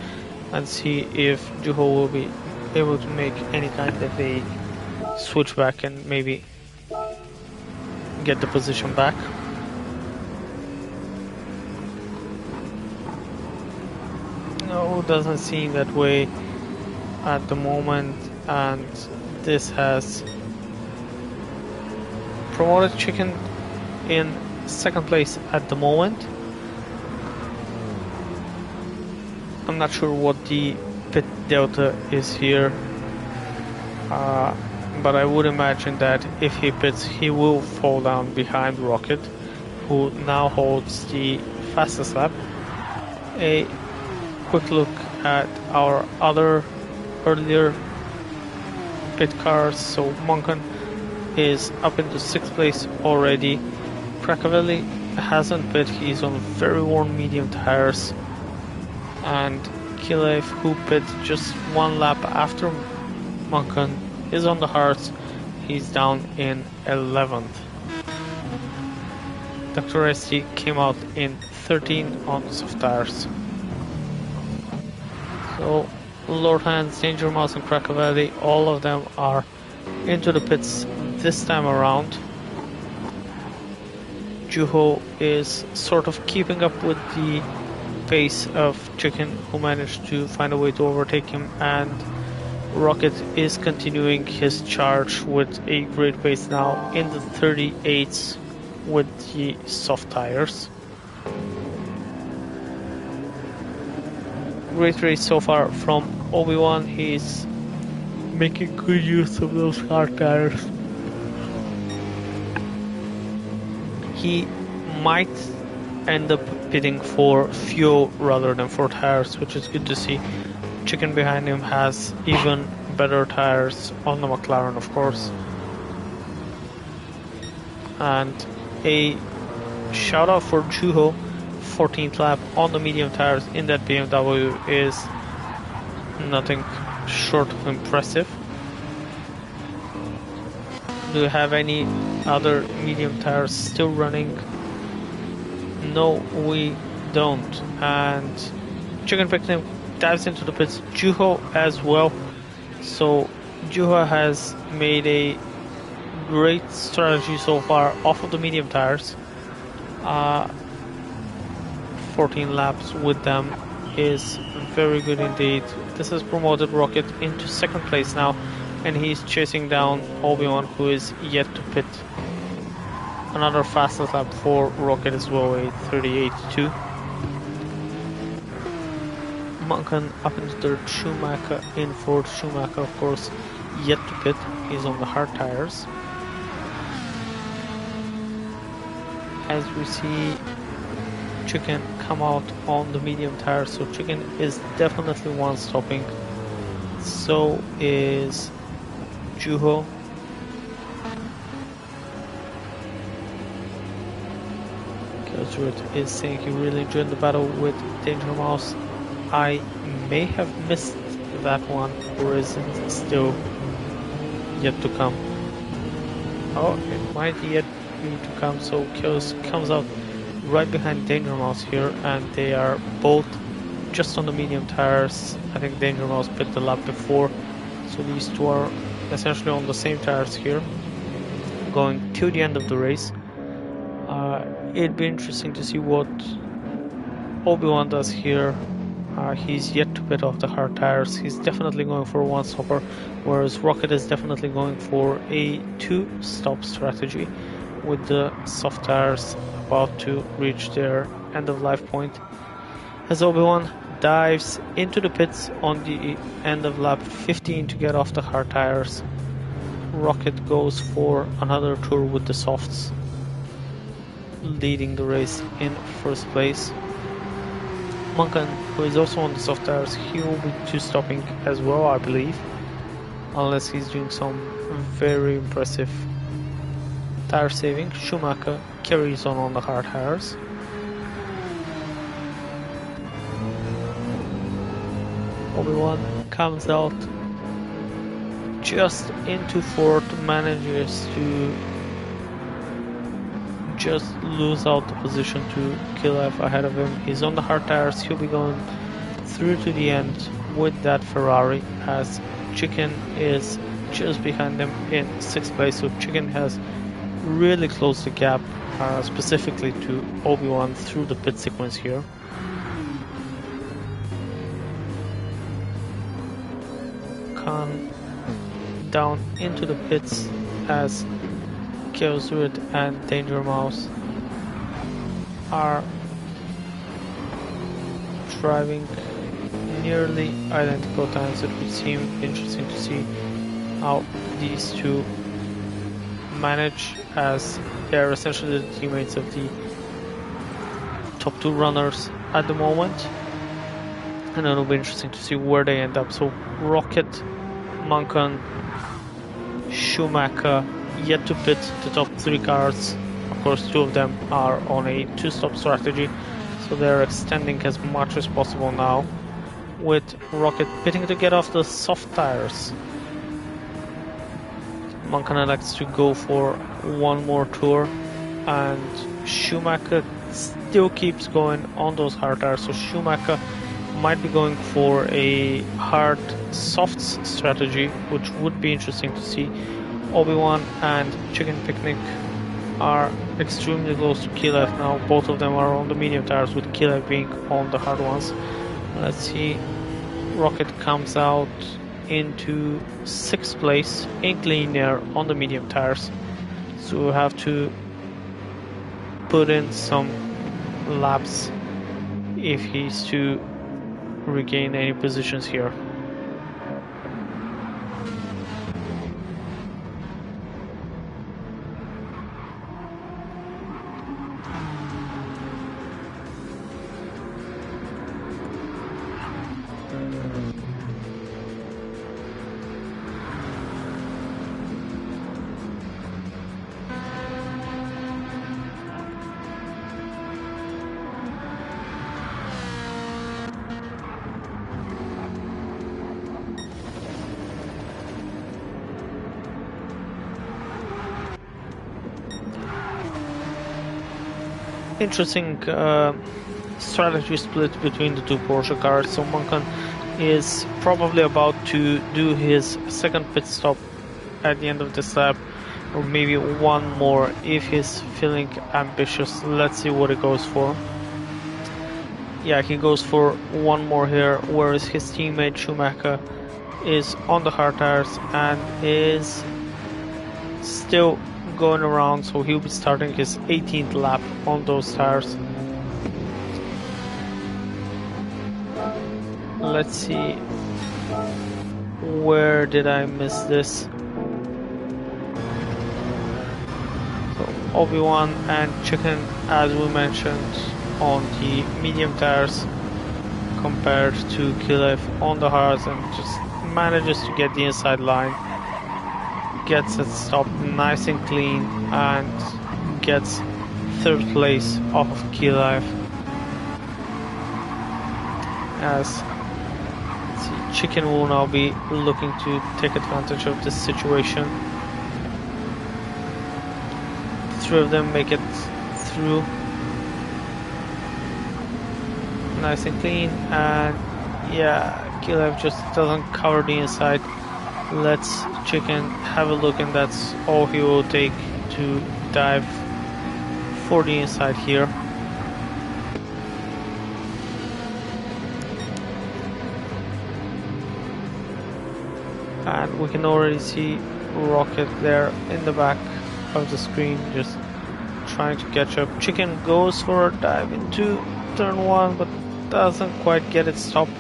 and see if Juho will be able to make any kind of a switch back and maybe get the position back. No, doesn't seem that way at the moment, and this has promoted Chicken in 2nd place at the moment. I'm not sure what the pit delta is here, but I would imagine that if he pits, he will fall down behind Rocket, who now holds the fastest lap. A quick look at our other earlier pit cars. So Monken is up into 6th place already. Krakavelli hasn't pit, he's on very worn medium tires. And Kilev, who pit just 1 lap after Monken, is on the hards. He's down in 11th. Dr. ST came out in 13 on soft tires. So Lord Hands, Danger Mouse and Krakavelli, all of them are into the pits this time around. Juho is sort of keeping up with the pace of Chicken, who managed to find a way to overtake him, and Rocket is continuing his charge with a great pace now in the 38s with the soft tires. Great race so far from Obi-Wan. He's making good use of those hard tires. He might end up pitting for fuel rather than for tires, which is good to see. Chicken behind him has even better tires on the McLaren, of course. And a shout out for Juho, 14th lap on the medium tires in that BMW is nothing short of impressive. Do you have any other medium tires still running? No, we don't. And Chicken Picnic dives into the pits. Juho as well. So Juho has made a great strategy so far off of the medium tires. 14 laps with them is very good indeed. This has promoted Rocket into 2nd place now, and he's chasing down Obi-Wan, who is yet to pit. Another fastest lap for Rocket as well, a 38.2. Monken up into 3rd, Schumacher in 4th. Schumacher, of course, yet to pit. He's on the hard tires. As we see Chicken come out on the medium tires, so Chicken is definitely one stopping. So is Juho. Killswood is saying he really enjoyed the battle with Danger Mouse. I may have missed that one, or is it still yet to come? Oh, it might yet be to come. So Kills comes out right behind Danger Mouse here, and they are both just on the medium tires. I think Danger Mouse pit the lap before, so these two are essentially on the same tires here, going till the end of the race. It'd be interesting to see what Obi-Wan does here. He's yet to pit off the hard tires. He's definitely going for a one-stopper, whereas Rocket is definitely going for a two-stop strategy with the soft tires about to reach their end-of-life point. As Obi-Wan dives into the pits on the end of lap 15 to get off the hard tires, Rocket goes for another tour with the softs. leading the race in first place. Muncan, who is also on the soft tires, he will be 2-stopping as well, I believe, unless he's doing some very impressive tire saving. Schumacher carries on the hard tires. Obi-Wan comes out just into fourth, manages to just lose out the position to Kilaf ahead of him. He's on the hard tires, he'll be going through to the end with that Ferrari, as Chicken is just behind him in 6th place. So Chicken has really closed the gap, specifically to Obi-Wan through the pit sequence here. Khan down into the pits as Chaos Druid and Danger Mouse are driving nearly identical times. It would seem interesting to see how these two manage, as they are essentially the teammates of the top 2 runners at the moment, and it'll be interesting to see where they end up. So Rocket, Muncan, Schumacher yet to pit the top 3 cars. Of course, 2 of them are on a 2-stop strategy, so they're extending as much as possible now, with Rocket pitting to get off the soft tires. Muncan elects to go for one more tour, and Schumacher still keeps going on those hard tires, so Schumacher might be going for a hard softs strategy, which would be interesting to see. Obi-Wan and Chicken Picnic are extremely close to Kilef now. Both of them are on the medium tires, with Kilef being on the hard ones. Let's see, Rocket comes out into 6th place in clean air on the medium tires, so we'll have to put in some laps if he's to regain any positions here. Interesting strategy split between the 2 Porsche cars. So Muncan is probably about to do his 2nd pit stop at the end of this lap, or maybe one more if he's feeling ambitious. Let's see what he goes for. Yeah, he goes for one more here, whereas his teammate Schumacher is on the hard tires and is still going around, so he'll be starting his 18th lap on those tires. Let's see, where did I miss this? So Obi-Wan and Chicken, as we mentioned, on the medium tires compared to Kilef on the hards, and just manages to get the inside line, gets it stopped nice and clean, and gets 3rd place off of Kilef. As Chicken will now be looking to take advantage of this situation. 3 of them make it through nice and clean, and yeah, Kilef just doesn't cover the inside. Let's Chicken have a look, and that's all he will take to dive for the inside here. And we can already see Rocket there in the back of the screen, just trying to catch up. Chicken goes for a dive into turn 1, but doesn't quite get it stopped.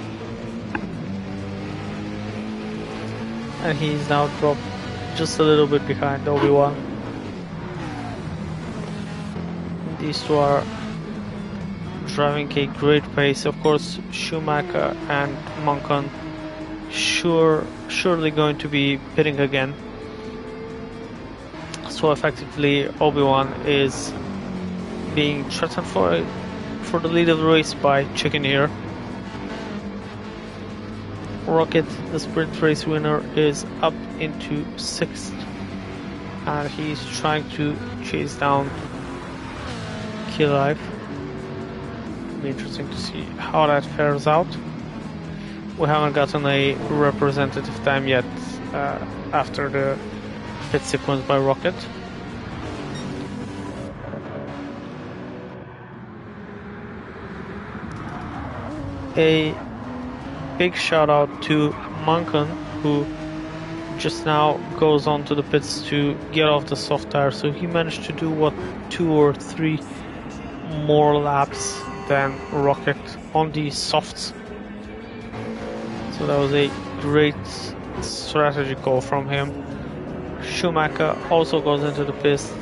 And he's now dropped just a little bit behind Obi-Wan. These two are driving a great pace. Of course, Schumacher and Monken surely going to be pitting again. So effectively, Obi-Wan is being threatened for the lead of the race by Chicken here. Rocket, the sprint race winner, is up into 6th, and he's trying to chase down Kilive. It'll be interesting to see how that fares out. We haven't gotten a representative time yet after the pit sequence by Rocket. A big shout out to Monken, who just now goes on to the pits to get off the soft tire. So he managed to do what, 2 or 3 more laps than Rocket on the softs. So that was a great strategy call from him. Schumacher also goes into the pits,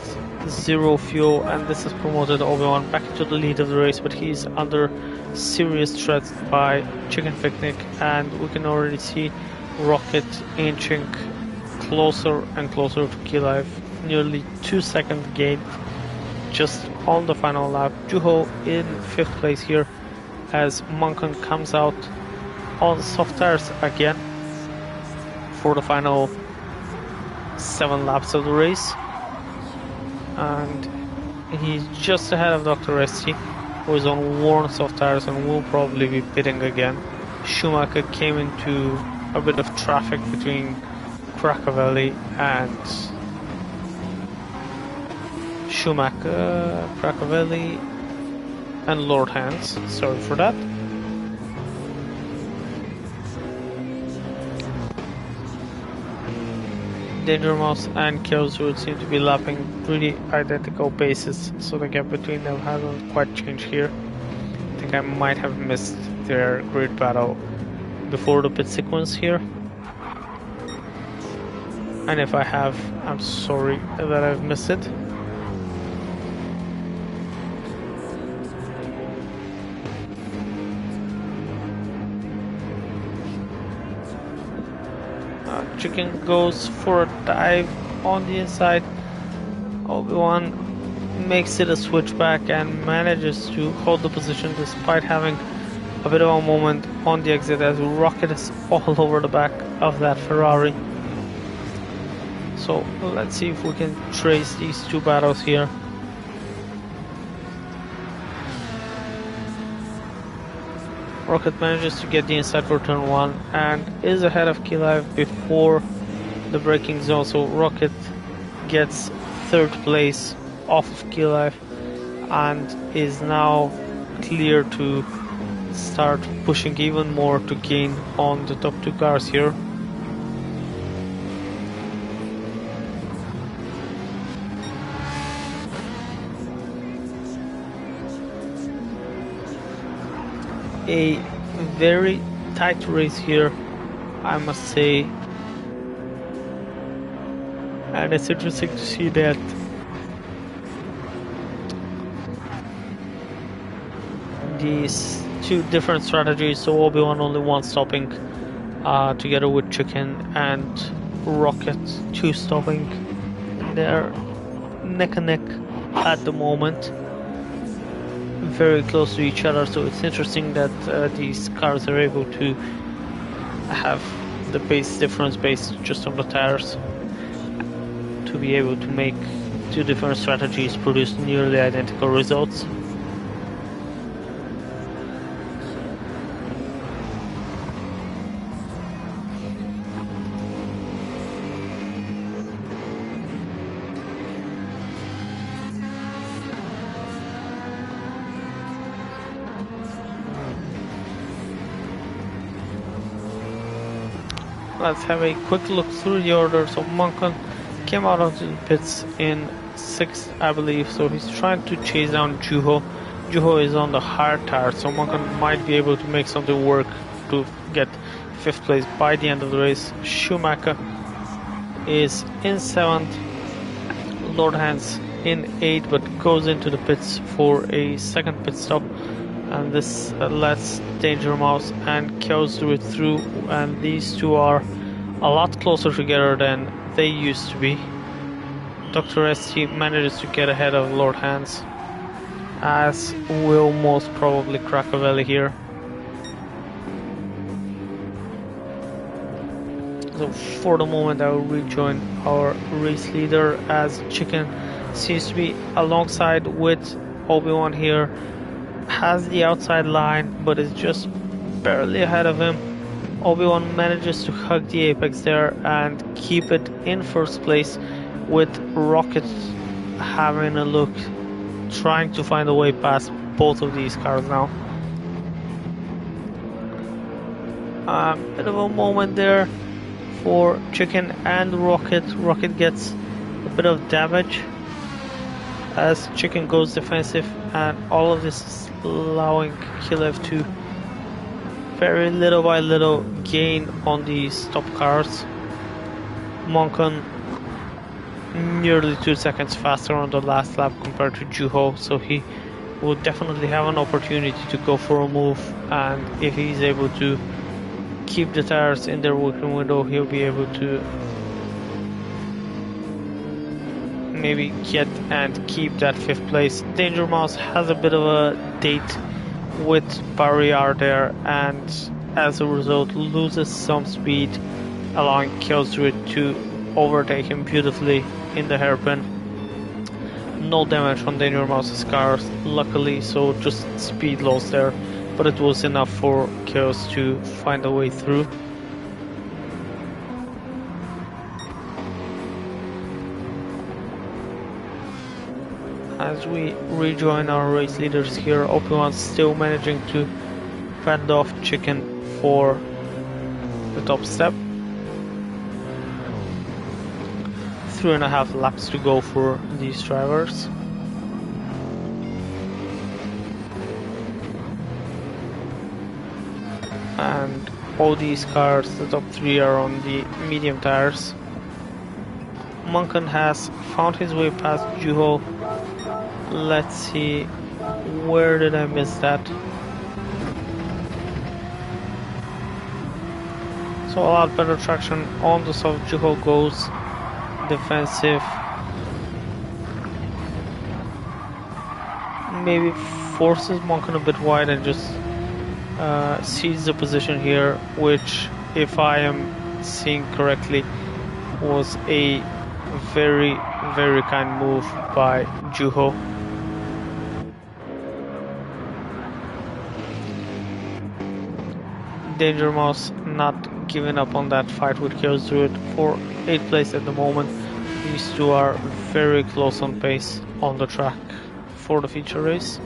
0 fuel, and this has promoted Obi-Wan back into the lead of the race, but he's under serious threat by Chicken Picnic, and we can already see Rocket inching closer and closer to Kilive, nearly 2-second gain just on the final lap. Juho in 5th place here as Monken comes out on soft tires again for the final 7 laps of the race, and he's just ahead of Dr. Esti, who is on worn soft tires and will probably be pitting again. Schumacher came into a bit of traffic between Craccavelli and Craccavelli and Lord Hans. Sorry for that. Danger Mouse and Chaos would seem to be lapping pretty identical paces, so the gap between them hasn't quite changed here. I think I might have missed their great battle before the pit sequence here. And if I have, I'm sorry that I've missed it. Chicken goes for a dive on the inside. Obi-Wan makes it a switchback and manages to hold the position despite having a bit of a moment on the exit as Rocket is all over the back of that Ferrari. So let's see if we can trace these two battles here. Rocket manages to get the inside for turn 1 and is ahead of Kilive before the braking zone, so Rocket gets 3rd place off of Kilive and is now clear to start pushing even more to gain on the top 2 cars here. A very tight race here, I must say, and it's interesting to see that these 2 different strategies, so Obi-Wan only 1 stopping together with Chicken, and Rocket 2 stopping. They're neck and neck at the moment, very close to each other, so it's interesting that these cars are able to have the pace difference based just on the tires to be able to make 2 different strategies produce nearly identical results. Let's have a quick look through the order. So Monken came out of the pits in 6th, I believe, so he's trying to chase down Juho. Juho is on the hard tire, so Monken might be able to make something work to get 5th place by the end of the race. Schumacher is in 7th. Lord Hans in 8, but goes into the pits for a second pit stop, and this lets Danger Mouse and Chaos do it through, and these two are a lot closer together than they used to be. Dr. ST manages to get ahead of Lord Hans, as will most probably Krakovelli here. So for the moment I will rejoin our race leader, as Chicken seems to be alongside with Obi-Wan here, has the outside line but is just barely ahead of him. Obi-Wan manages to hug the apex there and keep it in first place, with Rocket having a look, trying to find a way past both of these cars now. A bit of a moment there for Chicken and Rocket. Rocket gets a bit of damage as Chicken goes defensive, and all of this is allowing Kilev to very little by little gain on these top cars. Monkan nearly 2 seconds faster on the last lap compared to Juho, so he will definitely have an opportunity to go for a move, and if he's able to keep the tires in their working window, he'll be able to maybe get and keep that 5th place. Danger Mouse has a bit of a date with Barrier there, and as a result loses some speed, allowing Killswitch to overtake him beautifully in the hairpin. No damage on Danger Mouse's cars, luckily, so just speed loss there, but it was enough for Chaos to find a way through. As we rejoin our race leaders here, Obi-Wan's still managing to fend off Chicken for the top step. 3.5 laps to go for these drivers. And all these cars, the top 3 are on the medium tires. Monkan has found his way past Juho. Let's see, where did I miss that? So a lot better traction on the soft. Juho goes defensive. Maybe forces Monkan a bit wide and just sees the position here, which, if I am seeing correctly, was a very, very kind move by Juho. Danger Mouse not giving up on that fight with Chaos Druid for 8th place at the moment. These two are very close on pace on the track for the feature race.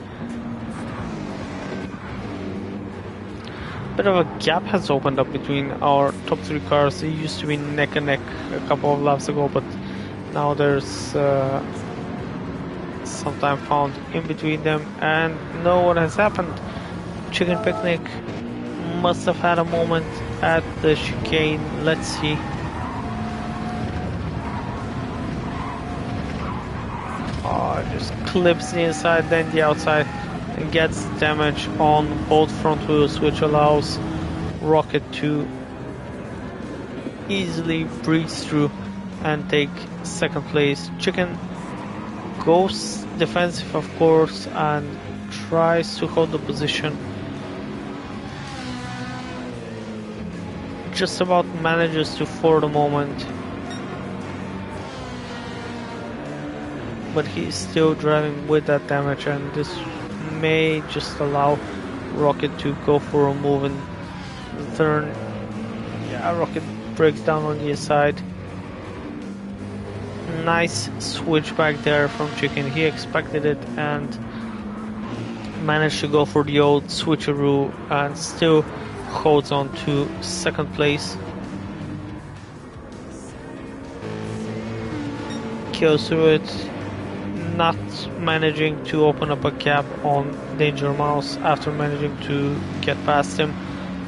Bit of a gap has opened up between our top 3 cars. They used to be neck and neck a couple of laps ago, but now there's some time found in between them, and know what has happened. Chicken Picnic must have had a moment at the chicane. Let's see. Oh, just clips the inside, then the outside, and gets damage on both front wheels, which allows Rocket to easily breeze through and take 2nd place. Chicken goes defensive, of course, and tries to hold the position. Just about manages to for the moment, but he's still driving with that damage, and this may just allow Rocket to go for a move in the turn. Yeah, Rocket breaks down on the side. Nice switch back there from Chicken. He expected it and managed to go for the old switcheroo, and still holds on to 2nd place. Kyosuit not managing to open up a gap on Danger Mouse after managing to get past him.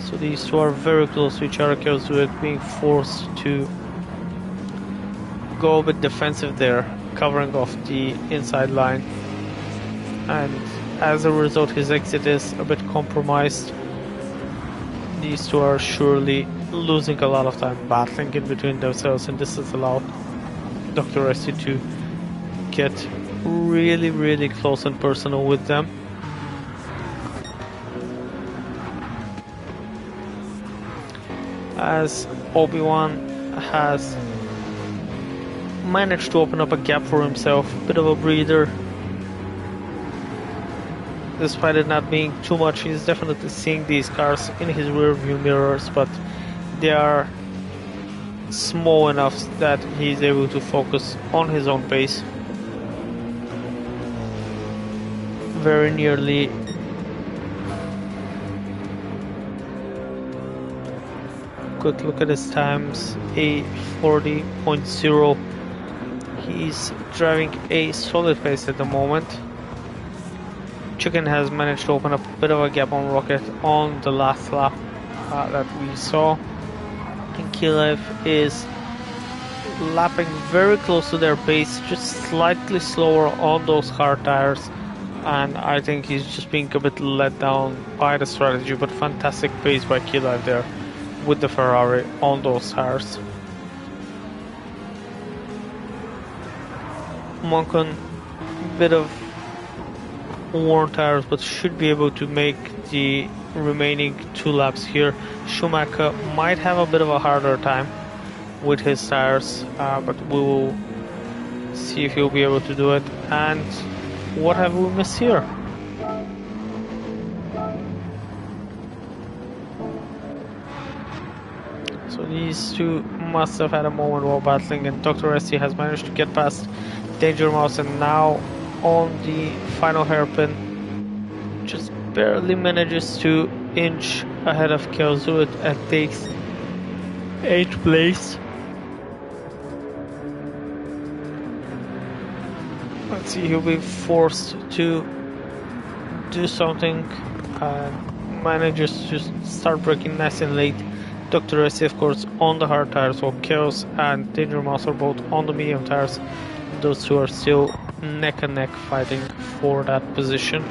So these two are very close to each other. Kyosuit being forced to go a bit defensive there. covering off the inside line, and as a result his exit is a bit compromised. These two are surely losing a lot of time battling in between themselves, and this has allowed Dr. Esty to get really close and personal with them. As Obi-Wan has managed to open up a gap for himself, a bit of a breather. Despite it not being too much, he's definitely seeing these cars in his rear view mirrors, but they are small enough that he's able to focus on his own pace. Very nearly quick look at his times, a 40.0. He's driving a solid pace at the moment. Chicken has managed to open up a bit of a gap on Rocket on the last lap that we saw. And Kilev is lapping very close to their pace, just slightly slower on those hard tires. And I think he's just being a bit let down by the strategy, but fantastic pace by Kilev there with the Ferrari on those tires. Monken, bit of worn tires, but should be able to make the remaining 2 laps here. Schumacher might have a bit of a harder time with his tires, but we will see if he'll be able to do it. And what have we missed here? So these two must have had a moment while battling, and Dr. Esty has managed to get past Danger Mouse, and now on the final hairpin just barely manages to inch ahead of Kelzuit and takes 8th place. Let's see, he'll be forced to do something and manages to start braking nice and late. Dr. Esty, of course, on the hard tires, while Chaos and Danger Mouse are both on the medium tires. Those two are still neck and neck fighting for that position.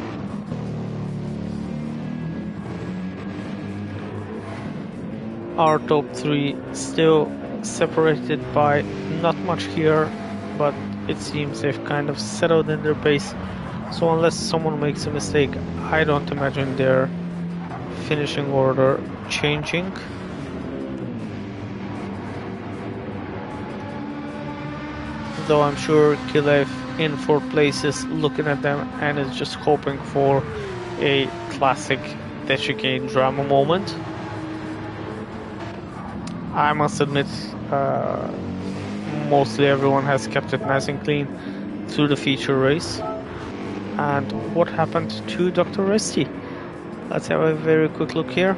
Our top 3 still separated by not much here, but it seems they've kind of settled in their pace. So unless someone makes a mistake, I don't imagine their finishing order changing. Though I'm sure Kilev in 4th place is looking at them and is just hoping for a classic Deshicane drama moment. I must admit, mostly everyone has kept it nice and clean through the feature race. And what happened to Dr. Esty? Let's have a very quick look here.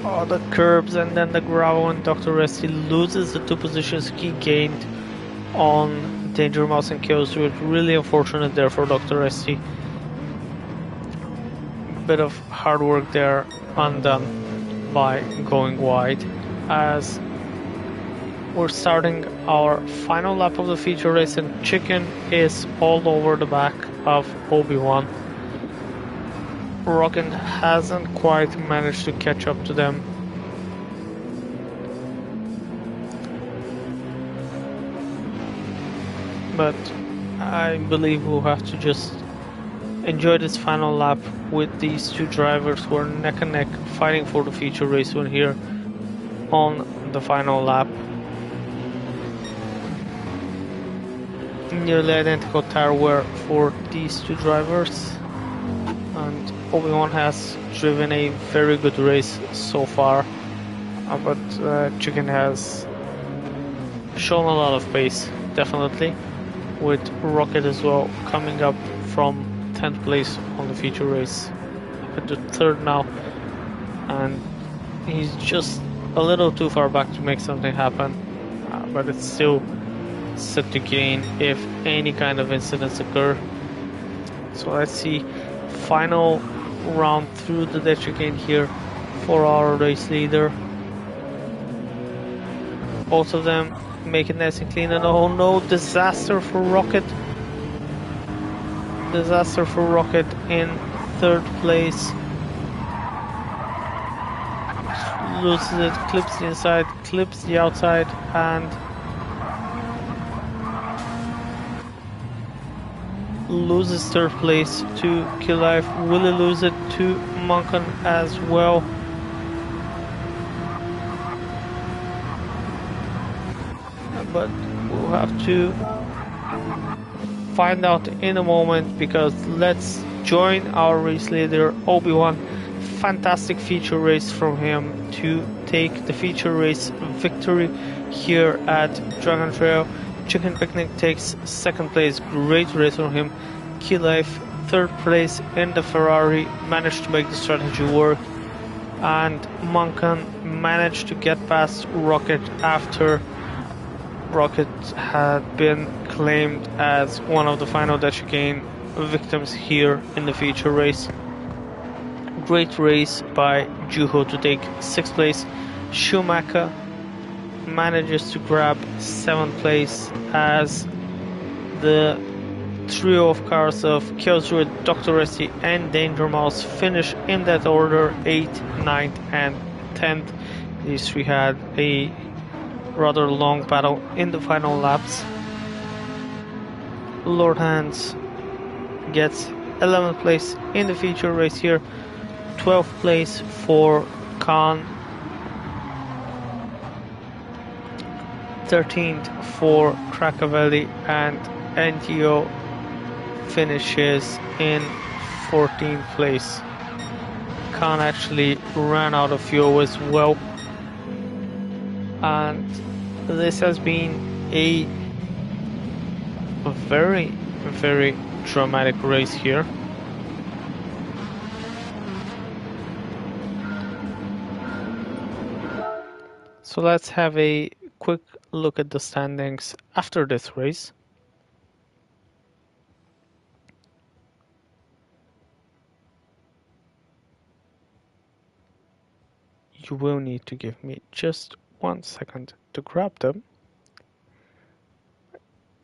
Oh, the curbs and then the gravel, and Dr. Esty loses the 2 positions he gained on Danger Mouse and Chaos. So it's really unfortunate there for Dr. Esty. Bit of hard work there undone by going wide. As we're starting our final lap of the feature race, and Chicken is all over the back of Obi-Wan. Rocket hasn't quite managed to catch up to them. But I believe we'll have to just enjoy this final lap with these 2 drivers who are neck and neck fighting for the feature race win here on the final lap. Nearly identical tire wear for these 2 drivers, and Obi-Wan has driven a very good race so far, but Chicken has shown a lot of pace, definitely, with Rocket as well coming up from 10th place on the feature race up into 3rd now, and he's just a little too far back to make something happen, but it's still set to gain if any kind of incidents occur. So let's see, final round through the Deshicane here for our race leader. Both of them Make it nice and clean, and oh no, disaster for Rocket. Disaster for Rocket in third place. Loses it, clips the inside, clips the outside, and loses third place to Kill Life. Will he lose it to Monkan as well? But we'll have to find out in a moment, because let's join our race leader Obi-Wan. Fantastic feature race from him to take the feature race victory here at Dragon Trail. Chicken Picnic takes second place, great race from him. Key Life third place in the Ferrari, managed to make the strategy work, and Monkan managed to get past Rocket after Rocket had been claimed as one of the final chicane victims here in the feature race. Great race by Juho to take 6th place. Schumacher manages to grab 7th place as the trio of cars of Chaos Druid, Dr. Resti and Danger Mouse finish in that order, 8th, 9th and 10th. These three had a rather long battle in the final laps. Lord Hans gets 11th place in the feature race here, 12th place for Khan, 13th for Krakavelli, and NTO finishes in 14th place. Khan actually ran out of fuel as well, and this has been a very, very dramatic race here. So let's have a quick look at the standings after this race. You will need to give me just 1 second to grab them.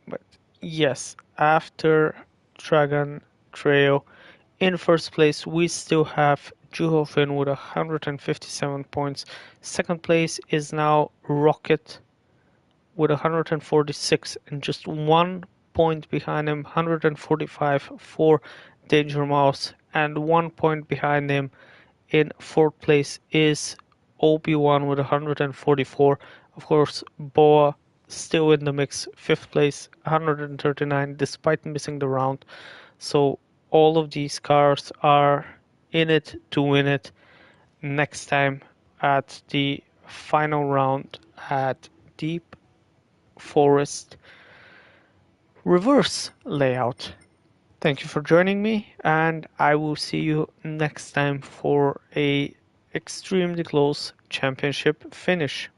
But yes, after Dragon Trail, in first place we still have Juho Finn with 157 points. Second place is now Rocket with 146, and just 1 point behind him, 145 for Danger Mouse, and 1 point behind him in fourth place is Obi-Wan with 144. Of course, Boa still in the mix, fifth place, 139, despite missing the round. So all of these cars are in it to win it next time at the final round at Deep Forest reverse layout. Thank you for joining me, and I will see you next time for a extremely close championship finish.